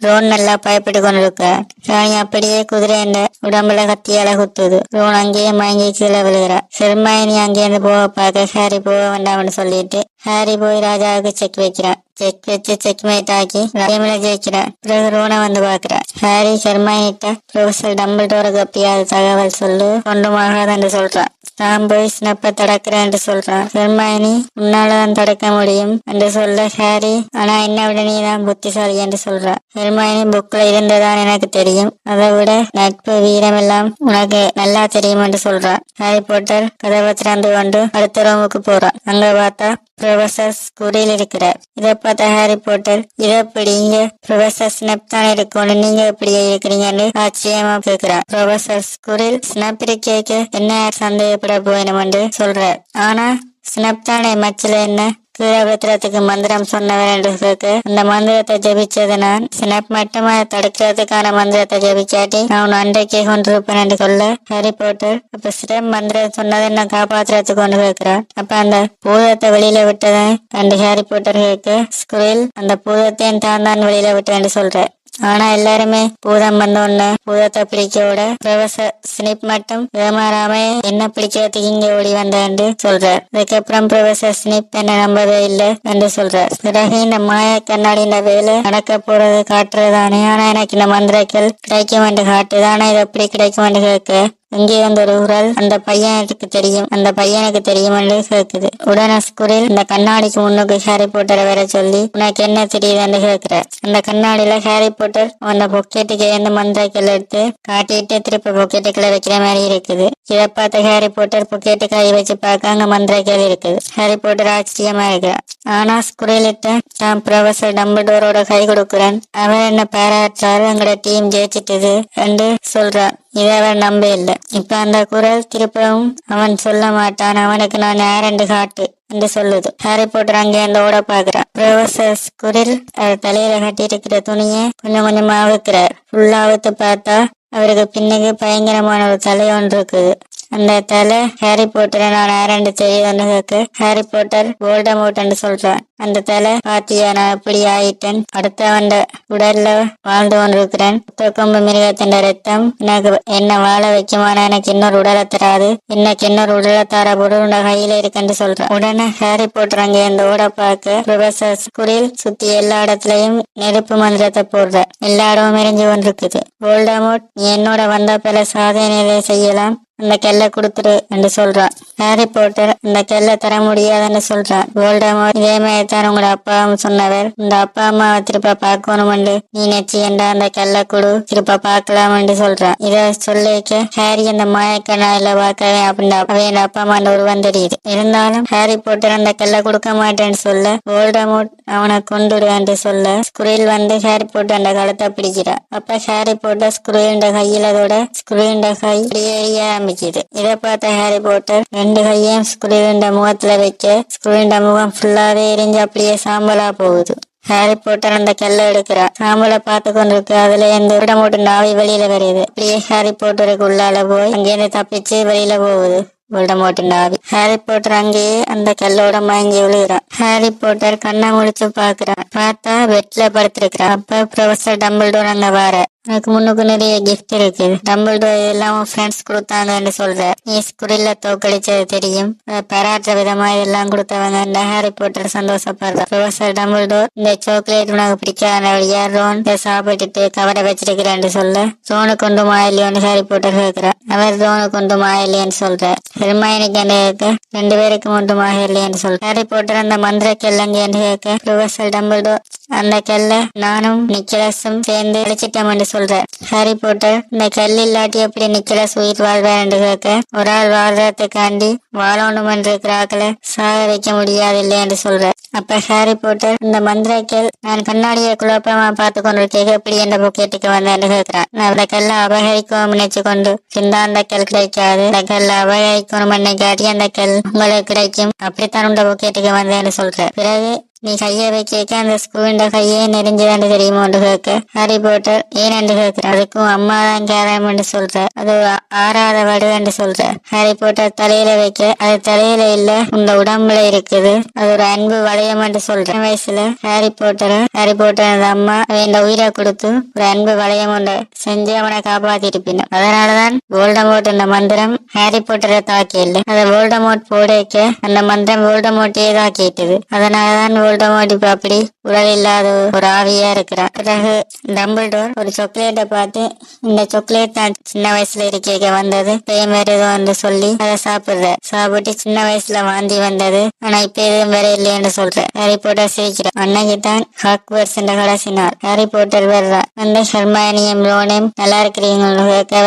ரோன் நல்லா பயப்பட்டு கொண்டு இருக்கிறார். ராணி அப்படியே குதிரை என்ற உடம்புல கத்தியால குத்துது. ரோன் அங்கேயே மயங்கி கீழே விழுகிறார். ஹெர்மைனி அங்கேருந்து போக பார்க்க ஹாரி போக வேண்டாம்னு சொல்லிட்டு ஹாரி போய் ராஜாவுக்கு செக் வைக்கிறான். செக் வச்சு செக்மேட் ஆக்கி கேம்ல ஜெயிக்கிறான். பிறகு ரோனை வந்து பாக்குறான். ஹாரி ஹெர்மைனிட்ட ப்ரொஃபசர் டம்பிள்டோருக்கு எப்படியாவது தகவல் சொல்லு ஒன்றுமாகாதுன்னு சொல்றான். தான் போய் ஸ்னப்ப தடுக்கிறேன் என்று சொல்றான். ஹெர்மைனி உன்னாலதான் தடுக்க முடியும் என்று சொல்ல ஹாரி ஆனா என்ன விட நீ தான் புத்திசாலி என்று சொல்றான். ஹெர்மைனி புக்ல இருந்ததான் எனக்கு தெரியும், அதை விட நட்பு வீரம் எல்லாம் உனக்கு நல்லா தெரியும் என்று சொல்றான். ஹாரி பாட்டர் கதவை திறந்து கொண்டு அடுத்த ரூமுக்கு போறான். அங்க பார்த்தா ப்ரொஃபசர் ஸ்கூலில் இருக்கிறார். இதை பார்த்த ஹாரி பாட்டர் இதை எப்படி இங்க ப்ரொஃபசர் ஸ்னப் தான் இருக்கணும், நீங்க எப்படி இருக்கிறீங்கன்னு ஆச்சரியமா கேட்கிறார். ப்ரொஃபசர் ஸ்கூலில் ஸ்னப் இருக்கேக்கு என்ன சந்தேகப்பட போயணும் என்று சொல்றார். ஆனா ஸ்னப் தானே மச்சில என்ன கீழபத்திரத்துக்கு மந்திரம் சொன்னவர் என்று கேட்க அந்த மந்திரத்தை ஜபிச்சது நான், ஸ்னப் மட்டுமா தடுக்கிறதுக்கான மந்திரத்தை ஜபிச்சாட்டி நான் அன்றைக்கே கொண்டிருப்பேன் என்று சொல்ல ஹாரி பாட்டர் அப்ப ஸ்னப் மந்திரம் சொன்னதை நான் காப்பாற்றுறதுக்கு கொண்டு கேட்கிறார். அப்ப அந்த பூதத்தை வெளியில விட்டதை கண்டு ஹாரி பாட்டர் கேட்க ஸ்கூலில் அந்த பூதத்தையும் தான் வெளியில விட்டேன் என்று சொல்ற. ஆனா எல்லாருமே பூதம் வந்தோன்னு பூதத்தை பிடிக்க விட ப்ரொஃபசர் ஸ்னிப் மட்டும் ஏமாறாம என்ன பிடிக்கிறதுக்கு இங்க ஓடி வந்தான்னு சொல்றார். அதுக்கப்புறம் ப்ரொஃபசர் ஸ்னிப் என்ன நம்பவே இல்லை என்று சொல்றார். பிறகு இந்த மாய கண்ணாடியின் வேலை நடக்க போறது காட்டுறதானே, ஆனா எனக்கு இந்த மந்திரங்கள் கிடைக்கும் என்று காட்டுதானே, இது எப்படி கிடைக்கும் என்று கேட்க இங்கே வந்த ஒரு குரல் அந்த பையனுக்கு தெரியும் என்று கேட்குது. உடனே ஸ்கூலில் இந்த கண்ணாடிக்கு முன்னுக்கு ஹாரி பாட்டரை வர சொல்லி உனக்கு என்ன தெரியுதுன்னு கேட்கிறார். அந்த கண்ணாடியில ஹாரி பாட்டர் அந்த பொக்கெட்டுக்கு இருந்து மந்திரங்கள் எடுத்து காட்டிட்டு திருப்பி பொக்கெட்டுக்குள்ள வைக்கிற மாதிரி இருக்குது. இதை பார்த்த ஹாரி பாட்டர் பொக்கெட்டு கை வச்சு பார்க்க அங்க மந்திரங்கள் இருக்குது. ஹாரி பாட்டர் ஆச்சரியமா இருக்கிறார். ஆனா ஸ்கூலிட்ட தான் ப்ரொஃபசர் டம்பிள்டோரோட கை கொடுக்குறேன், அவர் என்ன பாராட்டாரு, எங்களோட டீம் ஜெயிச்சிட்டது என்று சொல்றான். இதை அவர் நம்ப இல்லை. இப்ப அந்த குரல் திருப்பவும் அவன் சொல்ல மாட்டான், அவனுக்கு நான் யாரென்று காட்டு என்று சொல்லுது. ஹாரி பாட்டர் அங்கே அந்த ஓட பாக்குறான். ப்ரொஃபசர் ஸ்கூலில் தலையில கட்டி இருக்கிற துணியை கொஞ்சம் கொஞ்சமா அவுக்கிறார். ஃபுல்லா அவுத்து பார்த்தா அவருக்கு பின்னுக்கு பயங்கரமான ஒரு தலை ஒன்று இருக்குது. அந்த தலை ஹாரி பாட்டரை நான் யாரென்று தெரியுதுன்னு கேட்க ஹாரி பாட்டர் வோல்டமோர்ட் என்று சொல்றான். அந்த தலை பாத்தியா நான் எப்படி ஆயிட்டேன், அடுத்த வந்த உடல்ல வாழ்ந்து கொண்டிருக்கிறேன், கொம்பு மிருகத்தின் ரத்தம் எனக்கு என்ன வாழ வைக்குமானா எனக்கு இன்னொரு உடலை தராது, இன்னைக்கு இன்னொரு உடலை தர பொருள் கையில இருக்குன்னு சொல்றான். உடனே ஹாரி பாட்டர் அங்கே இந்த ஓட பார்க்க ப்ரொஃபசர் ஸ்கூலில் சுத்தி எல்லா இடத்துலயும் நெருப்பு மந்திரத்தை போடுற, எல்லா இடமும் எரிஞ்சு கொண்டிருக்குது. வோல்டமோர்ட் நீ என்னோட வந்த பல சாதனைகளை செய்யலாம், அந்த கெல்லை கொடுத்துரு என்று சொல்றான். ஹாரி போட்டர் அந்த கெல்லை தர முடியாதுன்னு சொல்றான். வோல்டமோர்ட் இதே மாதிரி தான் உங்களோட அப்பாவும் சொன்னவர், இந்த அப்பா அம்மாவை திருப்ப பார்க்கணுமெண்டு நீ நிச்சயண்டா அந்த கெல்லை கொடு, திருப்ப பார்க்கலாம்னு சொல்றான். இத சொல்லிக்க ஹாரி அந்த மாயக்கண்ணால பார்க்கவே அப்படின்னா அவையோட அப்பா அம்மா உருவம் தெரியுது. இருந்தாலும் ஹாரி போட்டர் அந்த கெல்லை கொடுக்க மாட்டேன்னு சொல்ல வோல்டமோர்ட் அவனை கொண்டுடுவான்னு சொல்ல ஸ்குரில் வந்து ஹாரி போட்டர் அந்த கழுத்தை பிடிக்கிறா. அப்ப ஹாரி போட்டர் ஸ்குரில் கையிலதோட ஸ்குரில் கை எரிய ஆரம்பிக்குது. இதை பார்த்த ஹாரி போட்டர் 2 கையும் ஸ்குரில் முகத்துல வைக்க ஸ்குரில் முகம் ஃபுல்லாவே எரிஞ்சு அப்படியே சாம்பலா போகுது. ஹாரி போட்டர் அந்த கல்லை எடுக்கிறா. சாம்பலை பார்த்து கொண்டிருக்கு. அதுல இருந்து வோல்டமோர்ட் நாவி வெளியில வருது. அப்படியே ஹாரி போட்டருக்கு உள்ளால போய் அங்கேருந்து தப்பிச்சு வெளியில போகுது வோல்டமோர்ட் ஆவி. ஹாரி போட்டர் அங்கேயே அந்த கல்லோட மயங்கி விழுகிறான். ஹாரி போட்டர் கண்ணை முடிச்சு பாக்குறான். பார்த்தா பெட்ல படுத்திருக்கிறான். அப்ப ப்ரொஃபசர் டம்பிள்டோர் அங்க வர எனக்கு முன்னுக்கு நிறைய கிஃப்ட் இருக்கு, டம்பிள்டோர் இதெல்லாம் ஃப்ரெண்ட்ஸ் கொடுத்தாங்கன்னு சொல்ற, நீ ஸ்குரில்ல தோக்கடிச்சது தெரியும், பாராட்டுற விதமா இதெல்லாம் கொடுத்தவங்க. ஹாரி போட்டர் சந்தோஷப்படுற. ப்ரொஃபசர் டம்பிள்டோர் இந்த சாக்லேட் உனக்கு பிடிக்காத வழியா ரோன் சாப்பிட்டுட்டு கவரை வச்சிருக்கிறேன்னு சொல்ல ரோனு கொண்டு மாயில்லையோன்னு ஹாரி போட்டர் கேட்கிறான். அவர் ரோனு கொண்டு மாயில்லையன்னு சொல்ற. ஹெர்மைனிக்கு என்ன கேட்க 2 பேருக்கு மட்டும் இல்லைன்னு சொல்ற. ஹாரி போட்டர் அந்த மந்திர கெல்லங்கன்னு கேட்க ப்ரொஃபசர் டம்பிள்டோர் அந்த கெல்ல நானும் நிக்கலஸும் சேர்ந்து அடிச்சிட்டோம்னு சொல்ற. ஹாரி போட்டர் இந்த கல் இல்லாட்டி எப்படி நிக்கலஸ் உயிர் வாழ்வார் கேட்க ஒரு ஆள் வாழ்றதுக்காண்டி வாழணும் என்று இருக்கிறாக்களை சாக வைக்க முடியாது இல்லையென்று சொல்ற. அப்ப ஹாரி போட்டர் இந்த மந்திரக்கல் நான் கண்ணாடியை குழப்பமா பார்த்து கொண்டிருக்கேன் எப்படி என்ற பொக்கெட்டுக்கு வந்தேன்னு கேட்கிறான். நான் அந்த கல்லை அபகரிக்கும் நினைச்சு கொண்டு இருந்தா அந்த கல் கிடைக்காது, அந்த கல்லை அபகரிக்கணும் காட்டி அந்த கல் உங்களுக்கு கிடைக்கும், அப்படித்தான் உண்ட பொக்கெட்டுக்கு வந்தேன்னு சொல்ற. பிறகு நீ கைய வைக்க அந்த ஸ்கூண்ட கையே நெறிஞ்சுதான்னு தெரியுமோன்னு கேட்க ஹாரி போட்டர் ஏனென்று கேட்கிற. அதுக்கும் அம்மா தான் கேரம்னு சொல்ற. அது 6வது வடுன்னு சொல்ற. ஹாரி போட்டர் தலையில வைக்க அது தலையில இல்ல உங்க உடம்புல இருக்குது, அது ஒரு அன்பு வளையம் என்று சொல்ற. வயசுல ஹாரி போட்டர் அம்மா அவன் உயிரை கொடுத்து ஒரு அன்பு வளையம் ஒன்று செஞ்சு அவனை காப்பாத்திருப்பின. அதனாலதான் வோல்டமோர்ட் அந்த மந்திரம் ஹாரி போட்டரை தாக்கி இல்லை, அதை வோல்டமோர்ட் போடைக்க அந்த மந்திரம் வோல்டமோர்ட்டே தாக்கிட்டது. அதனாலதான் வோல்டமோர்ட் இப்ப அப்படி உடல் இல்லாத ஒரு ஆவியா இருக்கிறான். பிறகு டம்பிள்டோர் ஒரு சாக்லேட்டை பார்த்து இந்த சாக்லேட் தான் சின்ன வயசுல இருக்க வந்தது, பேய் வருதோன்னு சொல்லி அதை சாப்பிட்டு சின்ன வயசுல வாந்தி வந்தது, ஆனா இப்ப எதுவும் வேற இல்லைன்னு சொல்ற. ஹாரி போட்டர் சிரிக்கிறான். அன்னைக்கு தான் ஹாக்வர்ட்ஸ் என்ற கடைசி நாள். ஹாரி போட்டர் வர்றான். அந்த ஹெர்மைனியும் ரோனும் நல்லா இருக்கிறீங்க,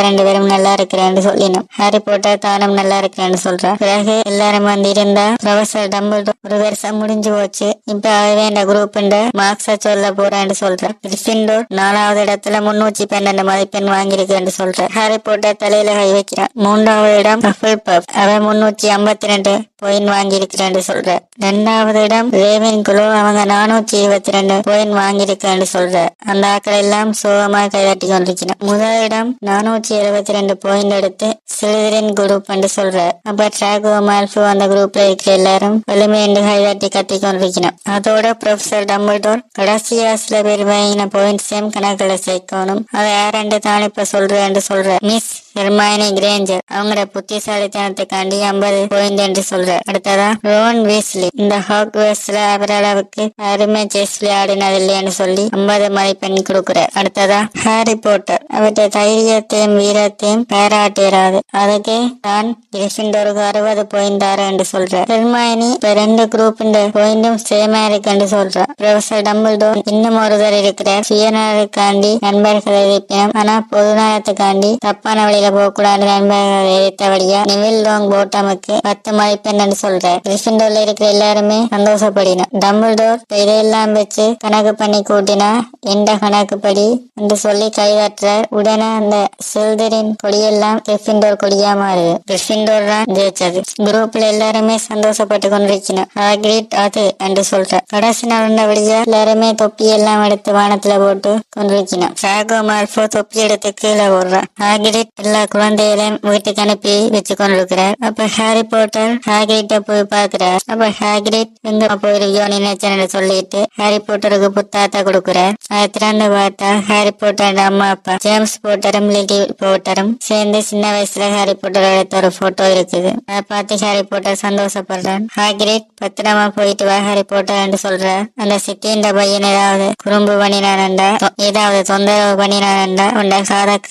2 பேரும் நல்லா இருக்கிறேன்னு சொல்லினோம். ஹாரி போட்டர் தானும் நல்லா இருக்கிறேன்னு சொல்றான். பிறகு எல்லாரும் வந்து இருந்தா ப்ரொஃபசர் டம்பிள்டோர் ஒரு வருஷம் முடிஞ்சு போச்சு, இப்ப அவன் குரூப் மார்க்ஸ சொல்ல போறேன்னு சொல்ற. கிரிஃபிண்டோர் 4வது இடத்துல 312 மதிப்பெண் வாங்கியிருக்கேன்னு சொல்ற. ஹாரி போட்டர் தலையில கை வைக்கிறான். 3வது இடம் ஹஃபிள்பஃப், அவன் 352 பாயிண்ட் வாங்கியிருக்கிறேன்னு சொல்ற. 2வது இடம் ரேவென்க்ளோ, அவங்க 422 பாயிண்ட் வாங்கியிருக்கேன்னு சொல்ற. அந்த ஆக்கள் எல்லாம் சோகமா கைதட்டி கொண்டிருக்கணும். முதல் இடம் 472 பாயிண்ட் எடுத்து சிலிதரின் குரூப் என்று சொல்ற. அப்ப டிராகோ மால்ஃபோ அந்த குரூப்ல இருக்கிற எல்லாரும் வலிமையென்று கைதட்டி கட்டி கொண்டிருக்கணும். அதோட ப்ரொஃபசர் டம்பிள்டோர் கடைசியா சில பேர் வாங்கின பாயிண்ட்ஸையும் கணக்குல சேர்க்கணும், அதை யாரென்று தான் இப்ப சொல்றேன்னு சொல்ற. மிஸ் ஹெர்மைனி கிரேஞ்சர் அவங்களோட புத்திசாலித்தனத்துக்காண்டி 50 பாயிண்ட் என்று சொல்ற. அடுத்ததா ரோன் வீஸ்லி, இந்த ஹாக்வர்ட்ஸ்ல அவரளவுக்கு யாருமே செஸ் விளையாடினது இல்லைன்னு சொல்லி 50 மதிப்பெண் கொடுக்குறார். அடுத்ததா ஹாரி போட்டர் அவற்றை தைரியத்தையும் வீரத்தையும் பாராட்டுகிறாரு, அதுக்கு தான் கிரிஃபிண்டோருக்கு 60 பாயிண்ட் தாரு என்று சொல்ற. ஹெர்மைனி இப்ப 2 குரூப் பாயிண்டும் சேமா இருக்குன்னு சொல்ற. ப்ரொஃபசர் டம்பிள்டோர் இன்னும் ஒருவர் இருக்கிறார், சுயநலத்துக்காண்டி நண்பர்களை எதிர்ப்பினும் ஆனா பொது நலத்துக்காண்டி தப்பான வழியில போகக்கூடாது நண்பர்களை எதிர்த்தபடியா நிவில் லாங் போட்டமுக்கு 10 மதிப்பெண் சொல்ற. கிரிஃபிண்டோர்ல இருக்கிற எல்லாருமே சந்தோஷப்படினோம். டம்பிள்டோர் இதையெல்லாம் வச்சு கணக்கு பண்ணி கூட்டினா எந்த கணக்குப்படி என்று சொல்லி கைதட்டுறார். உடனே அந்த சில்தரின் கொடியெல்லாம் கிரிஃபிண்டோர் கொடியா மாறுது. கிரிஃபிண்டோர் தான் ஜெயிச்சது. குரூப்ல எல்லாருமே சந்தோஷப்பட்டு கொண்டிருக்கணும். ஹாக்ரிட் அது என்று சொல்ற. கடைசி நாள் விடியா எல்லாருமே தொப்பி எல்லாம் எடுத்து வானத்துல போட்டு கொண்டிருக்கணும். டிராகோ மால்ஃபோ தொப்பி எடுத்து கீழே போடுறான். ஹாக்ரிட் எல்லா குழந்தைகளையும் வீட்டுக்கு அனுப்பி வச்சு கொண்டிருக்கிறார். அப்ப ஹாரி போட்டர் ஹாக்ரிட்ட போய் பாக்குறார். அப்ப ஹாக்ரிட் எங்க போயிருக்கோ நினைச்சேன்னு சொல்லிட்டு ஹாரி போட்டருக்கு புத்தாத்த கொடுக்குறார். அதை திறந்து பார்த்தா ஹாரி போட்டர் அம்மா அப்பா ஜேம்ஸ் போட்டரும் லிலி போட்டரும் சேர்ந்து சின்ன வயசுல ஹாரி போட்டர் எடுத்த ஒரு போட்டோ இருக்குது. அதை பார்த்து ஹாரி போட்டர் சந்தோஷப்படுறான். ஹாக்ரிட் பத்திரமா போயிட்டு வா ஹாரி போட்டர் என்று சொல்ற. அந்த சித்தின்ற பையன் ஏதாவது குறும்பு பண்ணினான்டா, ஏதாவது தொந்தரவு பண்ணினான்டா உண்ட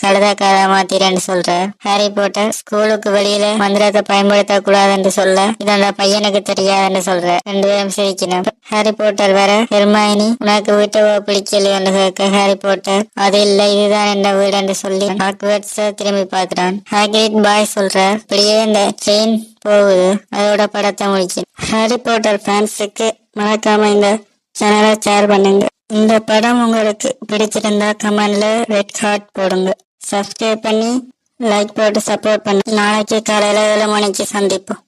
கழுத மாத்திரன்னு சொல்ற. ஹாரி போட்டர் ஸ்கூலுக்கு வெளியில மந்திரத்தை பயன்படுத்த கூடாதுன்னு சொல்ல இது அந்த பையனுக்கு தெரியாதுன்னு சொல்ற. 2 பேரும் சிரிக்கணும். ஹாரி போட்டர் வேற ஹெர்மைனி உனக்கு வீட்டை பிடிக்கலையோன்னு கேட்க ஹாரி போட்டர் அது இல்ல இதுதான் என்ன வீடுன்னு சொல்லி ஹாக்வர்ட்ஸ திரும்பி பார்க்கிறான். ஹாக்ரிட் பாய் சொல்ற. இப்படியே இந்த ட்ரெயின் போகுது. அதோட படத்தை முடிச்சு. ஹாரி போட்டர் ஃபேன்ஸுக்கு மறக்காம இந்த சேனலை ஷேர் பண்ணுங்க. இந்த படம் உங்களுக்கு பிடிச்சிருந்தா கமெண்ட்ல ரெட் ஹார்ட் போடுங்க. சப்ஸ்கிரைப் பண்ணி லைக் போட்டு சப்போர்ட் பண்ணுங்க. நாளைக்கு காலையில 7 மணிக்கு சந்திப்போம்.